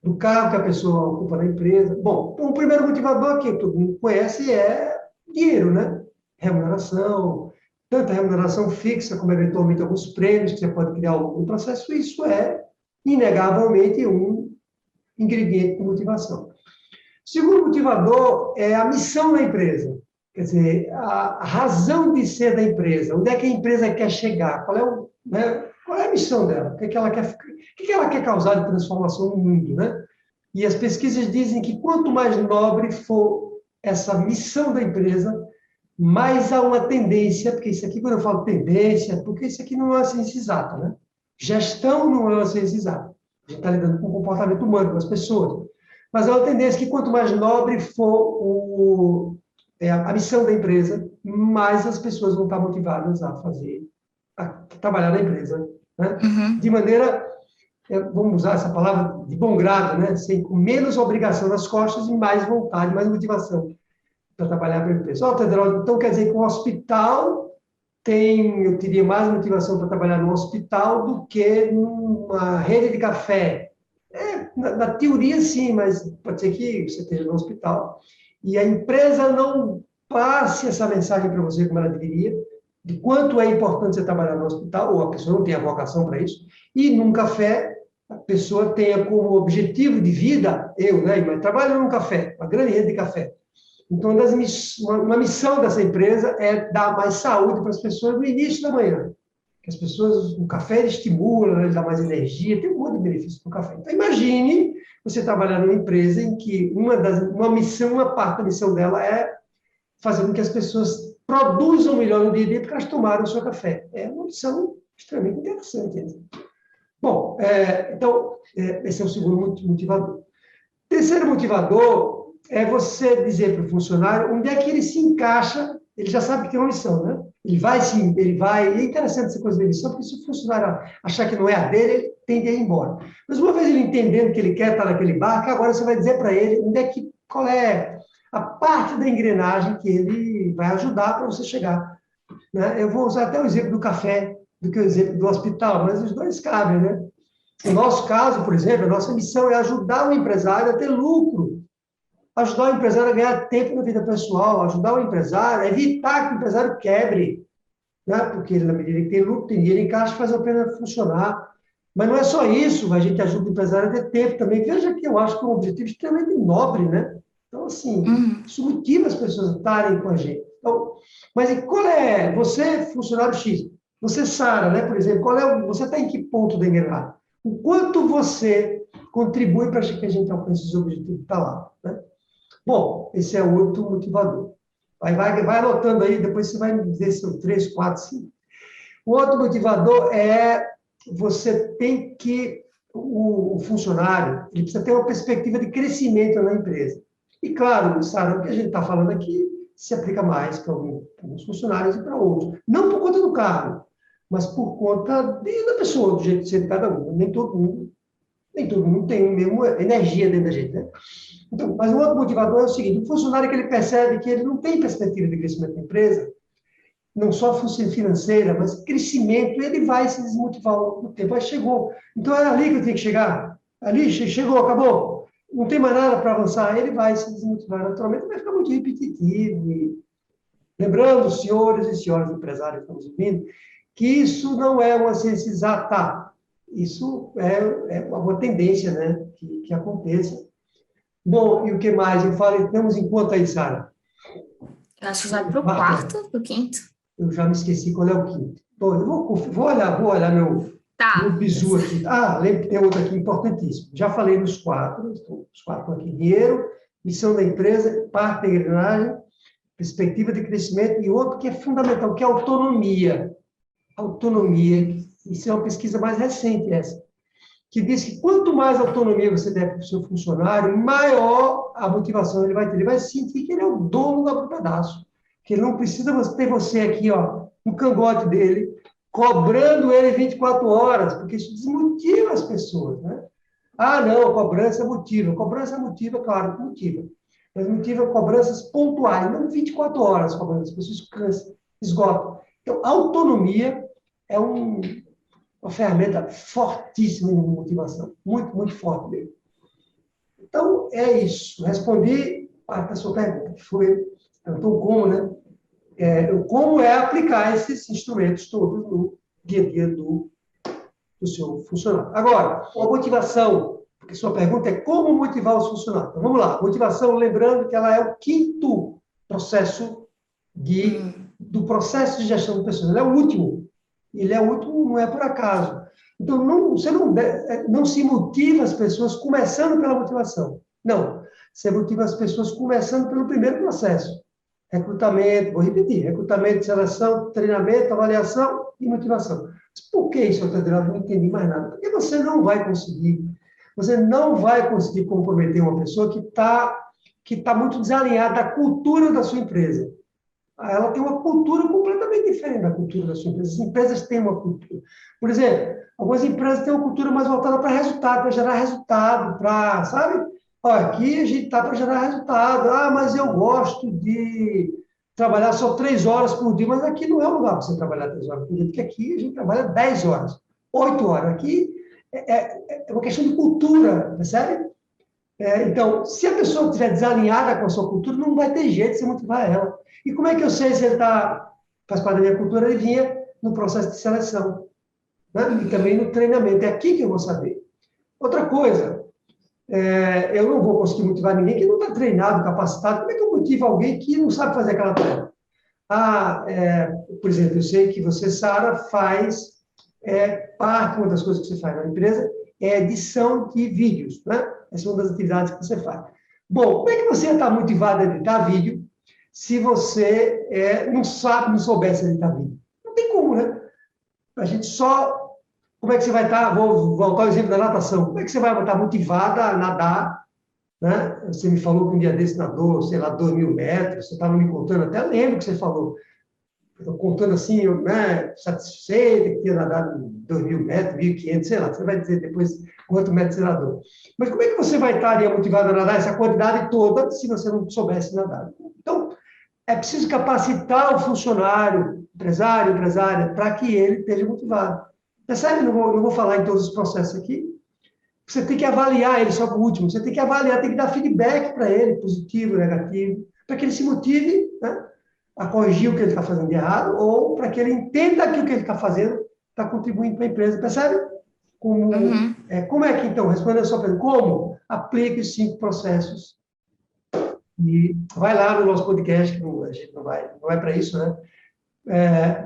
do cargo que a pessoa ocupa na empresa. Bom, o primeiro motivador que todo mundo conhece é dinheiro, né? Remuneração, tanto a remuneração fixa como, eventualmente, alguns prêmios que você pode criar ao longo do processo. Isso é, inegavelmente, um ingrediente de motivação. O segundo motivador é a missão da empresa. Quer dizer, a razão de ser da empresa. Onde é que a empresa quer chegar? Qual é a missão dela? O que ela quer causar de transformação no mundo, né? E as pesquisas dizem que quanto mais nobre for essa missão da empresa, mais há uma tendência, porque isso aqui, quando eu falo tendência, porque isso aqui não é uma ciência exata, né? Gestão não é uma ciência exata. A gente está lidando com o comportamento humano, com as pessoas. Mas há uma tendência que quanto mais nobre for a missão da empresa, mais as pessoas vão estar motivadas a trabalhar na empresa, né? Uhum. De maneira, vamos usar essa palavra de bom grado, né? Com menos obrigação nas costas e mais vontade, mais motivação para trabalhar para a empresa. Então, quer dizer que o hospital eu teria mais motivação para trabalhar no hospital do que numa rede de café. Na teoria, sim, mas pode ser que você esteja no hospital e a empresa não passe essa mensagem para você como ela deveria, de quanto é importante você trabalhar no hospital, ou a pessoa não tem a vocação para isso, e num café a pessoa tenha como objetivo de vida, mas trabalho num café, uma grande rede de café. Então, uma missão dessa empresa é dar mais saúde para as pessoas no início da manhã. Que as pessoas, o café estimula, ele dá mais energia, tem um monte de benefícios no café. Então, imagine você trabalhar numa empresa em que uma parte da missão dela é fazer com que as pessoas produzam melhor no dia a dia porque elas tomaram o seu café. É uma missão extremamente interessante. Bom, então, esse é o segundo motivador. Terceiro motivador é você dizer para o funcionário onde é que ele se encaixa, ele já sabe que tem uma missão, né? Ele vai, e é interessante essa coisa da missão, porque se o funcionário achar que não é a dele, ele tende a ir embora. Mas uma vez ele entendendo que ele quer estar naquele barco, agora você vai dizer para ele qual é a parte da engrenagem que ele vai ajudar para você chegar, né? Eu vou usar até o exemplo do café, do que o exemplo do hospital, mas os dois cabem, né? No nosso caso, por exemplo, a nossa missão é ajudar o empresário a ter lucro, ajudar o empresário a ganhar tempo na vida pessoal, ajudar o empresário a evitar que o empresário quebre, né? Porque na medida que tem lucro, tem dinheiro em caixa, faz a pena funcionar. Mas não é só isso, a gente ajuda o empresário a ter tempo também. Veja que eu acho que é um objetivo extremamente nobre, né? Então, assim, isso motiva as pessoas a estarem com a gente. Então, mas você, funcionário X, você, Sara, né, por exemplo, você está em que ponto da engrenagem? O quanto você contribui para que a gente alcance os objetivos? Está lá, né? Bom, esse é outro motivador. Vai anotando aí, depois você vai me dizer se são 3, 4, 5. O outro motivador é você tem que, o funcionário, ele precisa ter uma perspectiva de crescimento na empresa. E claro, Sara, o que a gente está falando aqui se aplica mais para alguns funcionários e para outros. Não por conta do cargo, mas por conta da pessoa, do jeito de ser de cada um. Nem todo mundo tem a mesma energia dentro da gente, né? Então, mas o outro motivador é o seguinte: o funcionário que ele percebe que ele não tem perspectiva de crescimento da empresa, não só função financeira, mas crescimento, ele vai se desmotivar no tempo. Aí chegou. Então, é ali que eu tenho que chegar. Ali, chegou, acabou. Não tem mais nada para avançar. Ele vai se desmotivar naturalmente, vai ficar muito repetitivo. Lembrando, senhores e senhoras empresários que estamos ouvindo, que isso não é uma ciência exata. Isso é uma tendência, né, que aconteça. Bom, e o que mais? Eu falei, temos em conta aí, Sara? Eu acho que vai para o quarto, para o quinto. Eu já me esqueci qual é o quinto. Bom, eu vou olhar meu bizu aqui. Lembro que tem outro aqui importantíssimo. Já falei nos 4, os 4 aqui: dinheiro, missão da empresa, parte da engrenagem, perspectiva de crescimento, e outro que é fundamental, que é a autonomia. Autonomia, isso é uma pesquisa mais recente essa, que diz que quanto mais autonomia você der para o seu funcionário, maior a motivação ele vai ter. Ele vai sentir que ele é o dono do pedaço, que ele não precisa ter você aqui, ó, no cangote dele, cobrando ele 24 horas, porque isso desmotiva as pessoas, né? Não, cobrança motiva, claro que motiva. mas motiva cobranças pontuais, não 24 horas cobrando, as pessoas cansam, esgotam. Então, a autonomia é uma ferramenta fortíssima de motivação, muito, muito forte mesmo. Então, é isso. Respondi parte da sua pergunta, que foi, então, como, né? Como é aplicar esses instrumentos todos no dia a dia do seu funcionário. Agora, a motivação, porque sua pergunta é como motivar os funcionários. Então, vamos lá. Motivação, lembrando que ela é o quinto processo do processo de gestão de pessoas. Ele é o último. Ele é o último, não é por acaso. Então, você não se motiva as pessoas começando pela motivação. Não. Você motiva as pessoas começando pelo primeiro processo. Recrutamento, vou repetir, recrutamento, seleção, treinamento, avaliação e motivação. Mas por que isso, Adriano? Não entendi mais nada. Porque você não vai conseguir comprometer uma pessoa que tá muito desalinhada da cultura da sua empresa. Ela tem uma cultura completamente diferente da cultura da sua empresa. As empresas têm uma cultura. Por exemplo, algumas empresas têm uma cultura mais voltada para resultado, para gerar resultado, para, sabe? Olha, aqui a gente está para gerar resultado. Ah, mas eu gosto de trabalhar só 3 horas por dia, mas aqui não é o lugar para você trabalhar 3 horas por dia, porque aqui a gente trabalha 10 horas, 8 horas. Aqui é uma questão de cultura, percebe? Então, se a pessoa estiver desalinhada com a sua cultura, não vai ter jeito de você motivar ela. E como é que eu sei se ele faz parte da minha cultura? Ele vinha no processo de seleção, né? E também no treinamento. É aqui que eu vou saber. Outra coisa, eu não vou conseguir motivar ninguém que não está treinado, capacitado. Como é que eu motivo alguém que não sabe fazer aquela tarefa? Por exemplo, eu sei que você, Sara, faz uma das coisas que você faz na empresa é edição de vídeos, né? Essa é uma das atividades que você faz. Bom, como é que você está motivado a editar vídeo se você não soubesse editar vídeo? Não tem como, né? A gente só... Como é que você vai estar... Vou voltar ao exemplo da natação. Como é que você vai estar motivada a nadar, né? Você me falou que um dia desse nadou, sei lá, 2.000 metros, você estava me contando, até lembro que você falou. Estou contando assim, né, satisfeita que tinha nadado 2.000 metros, 1.500, sei lá, você vai dizer depois quanto metro você nadou. Mas como é que você vai estar ali motivado a nadar essa quantidade toda se você não soubesse nadar? Então, é preciso capacitar o funcionário, empresário, empresária, para que ele esteja motivado. Percebe? Não vou falar em todos os processos aqui. Você tem que avaliar ele só por último, você tem que avaliar, tem que dar feedback para ele, positivo, negativo, para que ele se motive, né, a corrigir o que ele está fazendo de errado, ou para que ele entenda que o que ele está fazendo está contribuindo para a empresa. Percebe? Como é que, então, respondendo a sua pergunta, como? Aplique os 5 processos. E vai lá no nosso podcast, que a gente não vai para isso, né?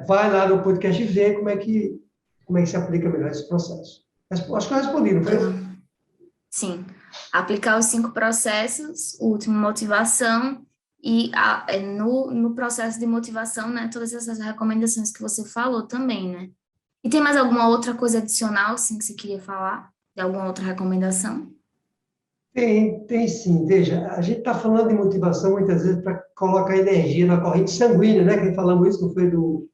Vai lá no podcast e vê como é que se aplica melhor esse processo. Acho que eu respondi, não foi? Sim. Aplicar os 5 processos, o último, motivação, e no processo de motivação, né, todas essas recomendações que você falou também, né? E tem mais alguma outra coisa adicional, assim, que você queria falar? De alguma outra recomendação? Tem sim. Veja, a gente está falando de motivação muitas vezes para colocar energia na corrente sanguínea, né? Que falamos isso, não foi do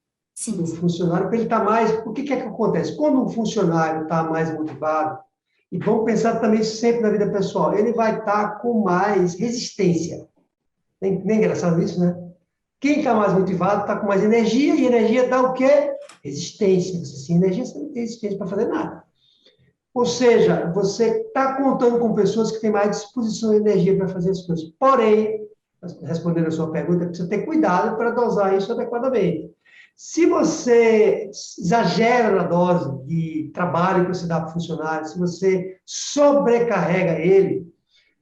funcionário, para ele estar mais... O que é que acontece? Quando um funcionário está mais motivado, e vamos pensar também sempre na vida pessoal, ele vai estar com mais resistência. Nem engraçado isso, né? Quem está mais motivado está com mais energia, e energia dá o quê? Resistência. Você sem energia, você não tem resistência para fazer nada. Ou seja, você está contando com pessoas que têm mais disposição e energia para fazer as coisas. Porém, respondendo a sua pergunta, precisa ter cuidado para dosar isso adequadamente. Se você exagera na dose de trabalho que você dá para o funcionário, se você sobrecarrega ele,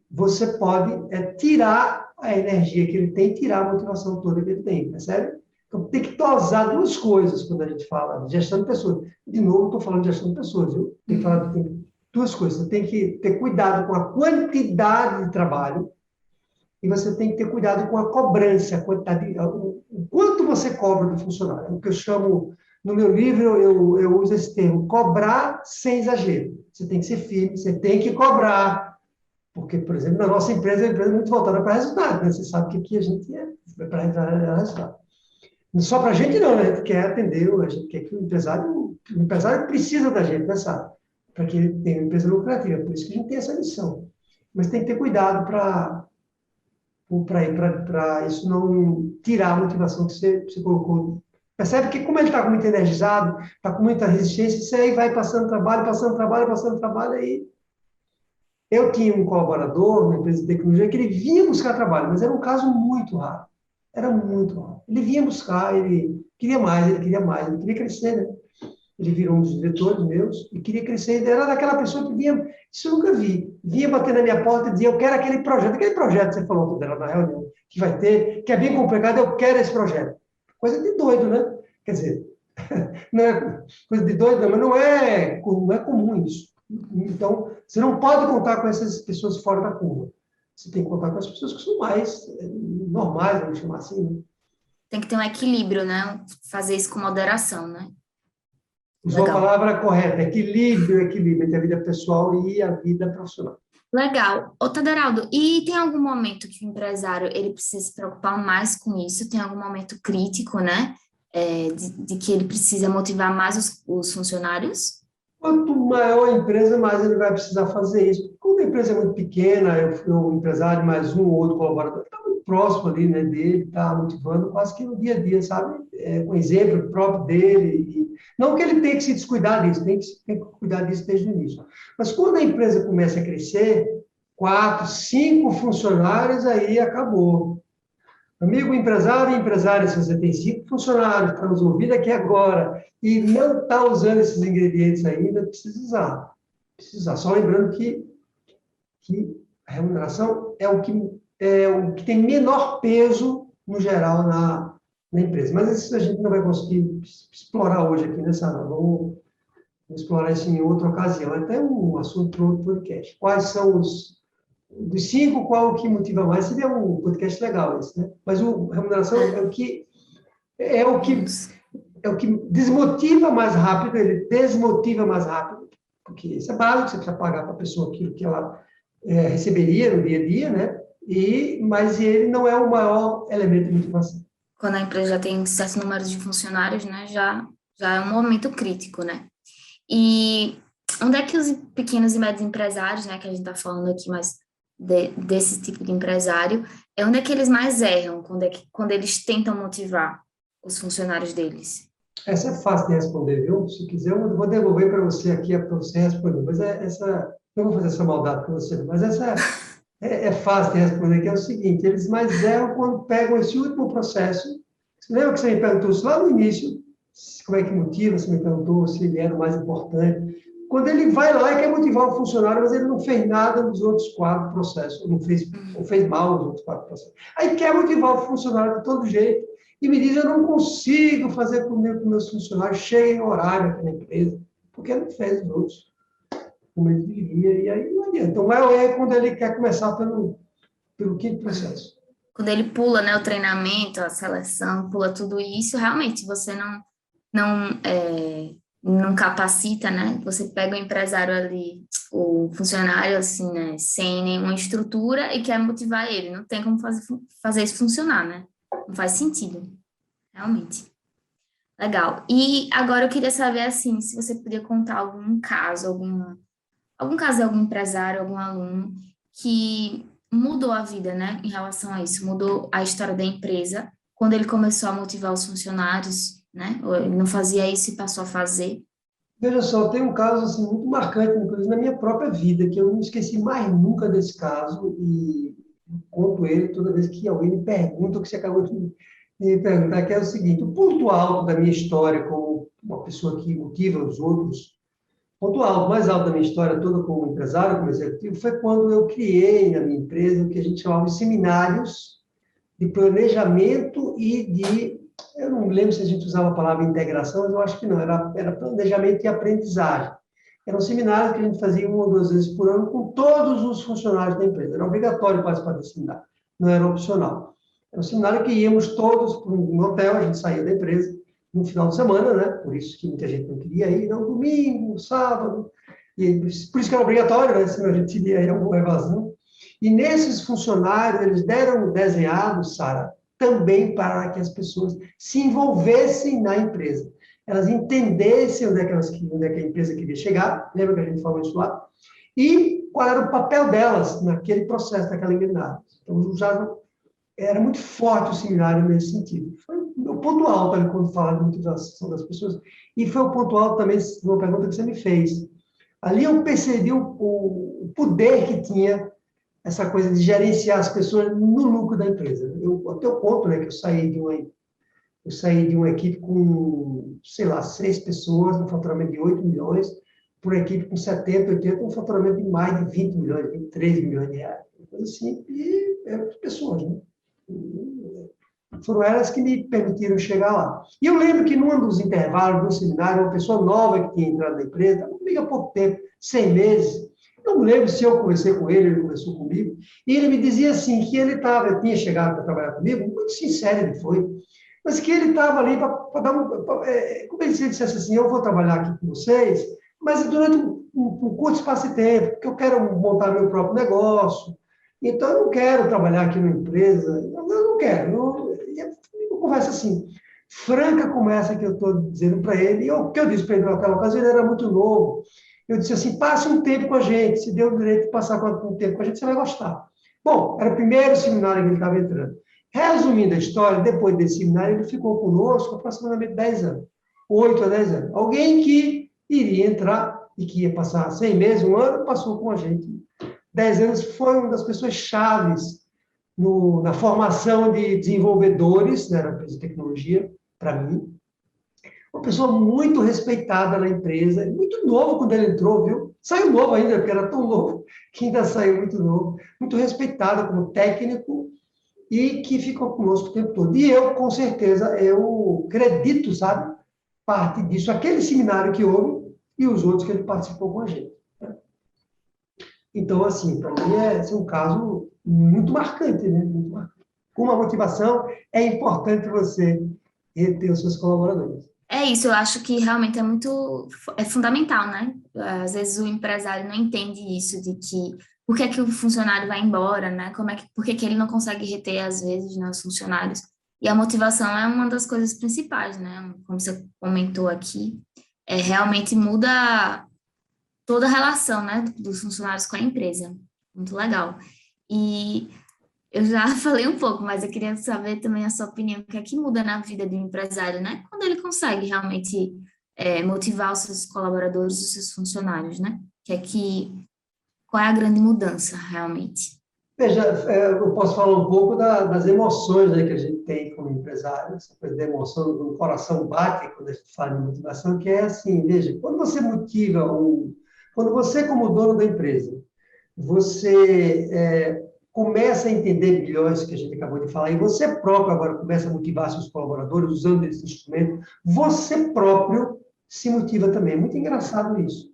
você pode tirar a energia que ele tem, tirar a motivação toda que ele tem, percebe? Então, tem que dosar 2 coisas quando a gente fala de gestão de pessoas. De novo, estou falando de gestão de pessoas, viu? Tem que falar de 2 coisas. Você tem que ter cuidado com a quantidade de trabalho e você tem que ter cuidado com a cobrança, a quantidade, o quanto você cobra do funcionário. É o que eu chamo, no meu livro, eu uso esse termo, cobrar sem exagero. Você tem que ser firme, você tem que cobrar. Porque, por exemplo, na nossa empresa, é uma empresa muito voltada para resultado, né? Você sabe que aqui a gente para resultado. Só para a gente não, né? A gente quer atender, a gente quer que o empresário precisa da gente, né, sabe? Para que ele tenha uma empresa lucrativa. Por isso que a gente tem essa missão. Mas tem que ter cuidado para para isso não tirar a motivação que você colocou. Percebe que como ele está muito energizado, está com muita resistência, isso aí vai passando trabalho, aí eu tinha um colaborador na empresa de tecnologia que ele vinha buscar trabalho, mas era um caso muito raro. Era muito raro. Ele vinha buscar, ele queria mais, ele queria crescer, né? Ele virou um dos diretores meus e queria crescer. Ele era daquela pessoa que vinha, isso eu nunca vi, vinha bater na minha porta e dizia, eu quero aquele projeto que você falou dela na reunião, que vai ter, que é bem complicado, eu quero esse projeto. Coisa de doido, né? Quer dizer, não é coisa de doido, não, mas não é comum isso. Então, você não pode contar com essas pessoas fora da curva. Você tem que contar com as pessoas que são mais normais, vamos chamar assim, né? Tem que ter um equilíbrio, né? Fazer isso com moderação, né? Usou a Legal. palavra correta, equilíbrio entre a vida pessoal e a vida profissional. Legal. Ô, Taderaldo, e tem algum momento que o empresário ele precisa se preocupar mais com isso? Tem algum momento crítico, né? De que ele precisa motivar mais os funcionários? Quanto maior a empresa, mais ele vai precisar fazer isso. Quando a empresa é muito pequena, eu fui um empresário, mais um ou outro colaborador, está muito próximo ali, né, dele, está motivando quase que no dia a dia, sabe? Com exemplo próprio dele. Não que ele tenha que se descuidar disso, tem que cuidar disso desde o início. Mas quando a empresa começa a crescer, 4, 5 funcionários, aí acabou. Amigo empresário e empresária, se você tem 5 funcionários, está nos ouvindo aqui agora, e não está usando esses ingredientes ainda, precisa usar. Precisa usar. Só lembrando que a remuneração é o que tem menor peso, no geral, na empresa. Mas isso a gente não vai conseguir explorar hoje aqui nessa aula. Vamos explorar isso em outra ocasião. Até um assunto para outro podcast. Quais são dos 5, qual o que motiva mais? Seria um podcast legal esse, né? Mas a remuneração é o que desmotiva mais rápido, ele desmotiva mais rápido, porque isso é básico, você precisa pagar para a pessoa aquilo que ela receberia no dia a dia, né? Mas ele não é o maior elemento de motivação. Quando a empresa já tem certos números de funcionários, né? Já é um momento crítico, né? E onde é que os pequenos e médios empresários, né? Que a gente está falando aqui, mas desse tipo de empresário, onde é que eles mais erram quando eles tentam motivar os funcionários deles? Essa é fácil de responder, viu? Se quiser, eu vou devolver para você aqui, para você responder. Mas não vou fazer essa maldade com você, mas essa é fácil de responder, que é o seguinte, eles mais erram quando pegam esse último processo. Você lembra que você me perguntou isso lá no início? Como é que motiva? Você me perguntou se ele era o mais importante. Quando ele vai lá e quer motivar o funcionário, mas ele não fez nada nos outros 4 processos, ou fez mal nos outros 4 processos. Aí quer motivar o funcionário de todo jeito e me diz, eu não consigo fazer comigo que meus funcionários cheguem em horário aqui na empresa, porque ele não fez os outros como ele deveria, e aí não adianta. Então, vai é quando ele quer começar pelo 5º processo. Quando ele pula, né, o treinamento, a seleção, pula tudo isso, realmente você não capacita, né? Você pega o empresário ali, o funcionário, assim, né, sem nenhuma estrutura e quer motivar ele. Não tem como fazer isso funcionar, né? Não faz sentido, realmente. Legal. E agora eu queria saber, assim, se você podia contar algum caso de algum empresário, algum aluno que mudou a vida, né, em relação a isso, mudou a história da empresa, quando ele começou a motivar os funcionários, né, ou ele não fazia isso e passou a fazer. Veja só, tem um caso assim, muito marcante, inclusive na minha própria vida, que eu não esqueci mais nunca desse caso, e conto ele toda vez que alguém me pergunta o que você acabou de me perguntar, que é o seguinte, o ponto alto da minha história como uma pessoa que motiva os outros, o ponto alto, mais alto da minha história toda como empresário, como executivo, foi quando eu criei na minha empresa o que a gente chamava de seminários de planejamento eu não lembro se a gente usava a palavra integração, mas eu acho que não, era planejamento e aprendizagem. Eram seminários que a gente fazia 1 ou 2 vezes por ano com todos os funcionários da empresa. Era obrigatório participar desse seminário, não era opcional. Era um seminário que íamos todos para um hotel, a gente saía da empresa no final de semana, né? Por isso que muita gente não queria ir, não, domingo, sábado, e por isso que era obrigatório, né? Senão a gente teria aí alguma evasão. E nesses funcionários, eles deram desenhados, Sara, também para que as pessoas se envolvessem na empresa. Elas entendessem onde é que a empresa queria chegar, lembra que a gente falou isso lá? E qual era o papel delas naquele processo, naquela engrenagem. Então, era muito forte o seminário nesse sentido. Foi o ponto alto ali quando fala de motivação das pessoas. E foi o ponto alto também de uma pergunta que você me fez. Ali eu percebi o poder que tinha essa coisa de gerenciar as pessoas no lucro da empresa. Até o ponto, né, que eu saí de uma equipe com, sei lá, 6 pessoas, um faturamento de 8 milhões, por uma equipe com 70, 80, um faturamento de mais de 20 milhões, 23 milhões de reais. Então, assim, e eram pessoas, né? Foram elas que me permitiram chegar lá. E eu lembro que num dos intervalos do seminário, uma pessoa nova que tinha entrado na empresa, estava comigo há pouco tempo, 6 meses, não me lembro se eu conversei com ele, ele conversou comigo, e ele me dizia assim, que ele tinha chegado para trabalhar comigo, muito sincero ele foi, mas que ele estava ali para dar como ele dissesse assim, eu vou trabalhar aqui com vocês, mas durante um curto espaço de tempo, porque eu quero montar meu próprio negócio, então eu não quero trabalhar aqui numa empresa, eu não quero, e é uma conversa assim, franca como essa que eu estou dizendo para ele, e o que eu disse para ele naquela ocasião, ele era muito novo, eu disse assim, passe um tempo com a gente, se deu o direito de passar um tempo com a gente, você vai gostar. Bom, era o primeiro seminário que ele estava entrando. Resumindo a história, depois desse seminário, ele ficou conosco aproximadamente 10 anos, 8 a 10 anos. Alguém que iria entrar e que ia passar 100 meses, um ano, passou com a gente. 10 anos foi uma das pessoas chaves na formação de desenvolvedores, né, na empresa de tecnologia, para mim. Uma pessoa muito respeitada na empresa, muito novo quando ele entrou, viu? Saiu novo ainda, porque era tão novo que ainda saiu muito novo. Muito respeitado como técnico e que ficou conosco o tempo todo. E eu, com certeza, eu acredito, sabe, parte disso, aquele seminário que houve e os outros que ele participou com a gente. Né? Então, assim, para mim é um caso muito marcante, né? Muito marcante. Com uma motivação, é importante você reter os seus colaboradores. É isso, eu acho que realmente é fundamental, né? Às vezes o empresário não entende isso, de que por que é que o funcionário vai embora, né? Por que que ele não consegue reter, às vezes, né, os funcionários. E a motivação é uma das coisas principais, né? Como você comentou aqui, realmente muda toda a relação, né, dos funcionários com a empresa. Muito legal. E eu já falei um pouco, mas eu queria saber também a sua opinião, o que é que muda na vida do empresário, né? Quando ele consegue realmente motivar os seus colaboradores, os seus funcionários, né? Qual é a grande mudança, realmente? Veja, eu posso falar um pouco das emoções, né, que a gente tem como empresário, essa coisa da emoção, o coração bate quando a gente fala de motivação, que é assim, veja, quando você motiva, quando você como dono da empresa, você começa a entender melhor isso que a gente acabou de falar, e você próprio agora começa a motivar seus colaboradores usando esse instrumento, você próprio se motiva também. É muito engraçado isso.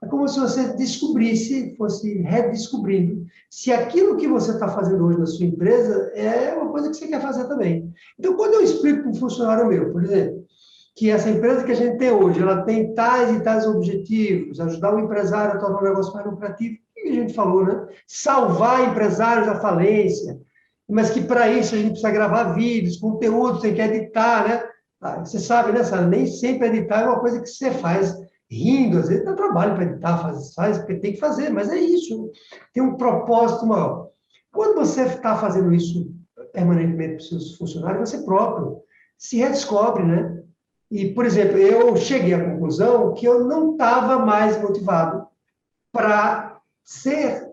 É como se você descobrisse, fosse redescobrindo, se aquilo que você está fazendo hoje na sua empresa é uma coisa que você quer fazer também. Então, quando eu explico para um funcionário meu, por exemplo, que essa empresa que a gente tem hoje, ela tem tais e tais objetivos, ajudar o empresário a tornar o negócio mais lucrativo, o que a gente falou, né? Salvar empresários da falência, mas que para isso a gente precisa gravar vídeos, conteúdo, tem que editar, né? Você sabe, né, Sara? Nem sempre editar é uma coisa que você faz rindo, às vezes dá trabalho para editar, faz, porque tem que fazer, mas é isso, tem um propósito maior. Quando você está fazendo isso permanentemente para os seus funcionários, você próprio se redescobre, né? E, por exemplo, eu cheguei à conclusão que eu não estava mais motivado para ser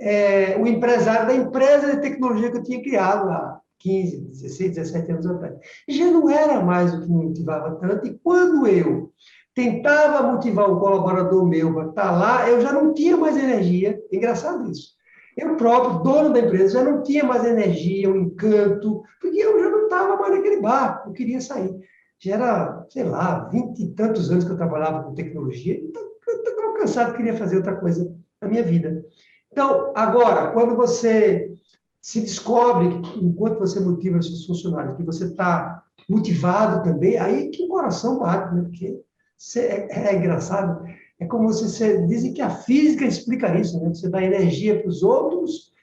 o empresário da empresa de tecnologia que eu tinha criado há 15, 16, 17 anos atrás. E já não era mais o que me motivava tanto, e quando eu tentava motivar um colaborador meu para estar lá, eu já não tinha mais energia. Engraçado isso. Eu próprio, dono da empresa, já não tinha mais energia, o encanto, porque eu já não estava mais naquele barco, eu queria sair. Já era, sei lá, 20 e tantos anos que eu trabalhava com tecnologia, então eu estava cansado, queria fazer outra coisa na minha vida. Então, agora, quando você se descobre, enquanto você motiva os seus funcionários, que você está motivado também, aí que o coração bate, né? Porque é engraçado, é como você dizem que a física explica isso, né? Você dá energia para os outros,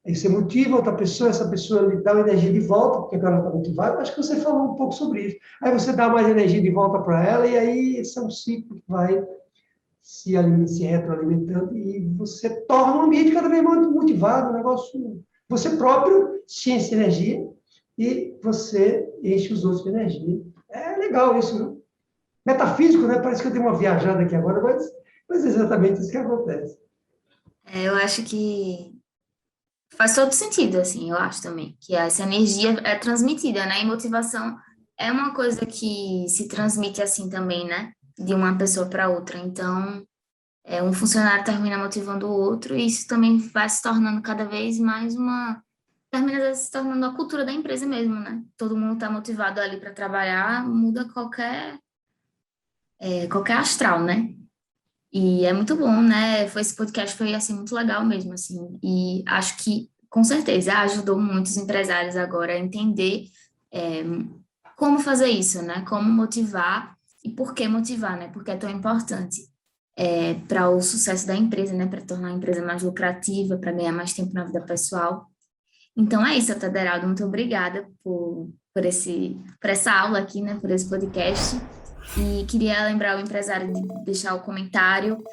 aí você motiva outra pessoa, essa pessoa lhe dá energia de volta, porque agora ela está motivada. Acho que você falou um pouco sobre isso. Aí você dá mais energia de volta para ela, e aí esse é um ciclo que vai se retroalimentando, e você torna um ambiente cada vez mais motivado, um negócio. Você próprio se enche energia, e você enche os outros de energia. É legal isso, né? Metafísico, né? Parece que eu dei uma viajada aqui agora, mas é exatamente isso que acontece. Eu acho que faz todo sentido, assim, eu acho também, que essa energia é transmitida, né? E motivação é uma coisa que se transmite assim também, né? De uma pessoa para outra. Então, um funcionário termina motivando o outro, e isso também vai se tornando cada vez mais termina se tornando a cultura da empresa mesmo, né? Todo mundo está motivado ali para trabalhar, muda qualquer astral, né? E é muito bom, né? Esse podcast foi, assim, muito legal mesmo, assim. E acho que, com certeza, ajudou muitos empresários agora a entender é, como fazer isso, né? Como motivar e por que motivar, né? Porque é tão importante para o sucesso da empresa, né? Para tornar a empresa mais lucrativa, para ganhar mais tempo na vida pessoal. Então é isso, Taderaldo. Muito obrigada por essa aula aqui, né? Por esse podcast. E queria lembrar o empresário de deixar o comentário,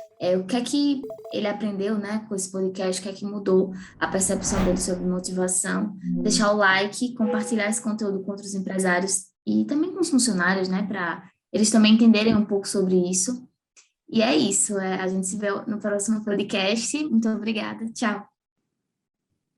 o que é que ele aprendeu, né, com esse podcast, o que é que mudou a percepção dele sobre motivação, deixar o like, compartilhar esse conteúdo com outros empresários e também com os funcionários, né, para eles também entenderem um pouco sobre isso. E é isso, a gente se vê no próximo podcast. Muito obrigada, tchau.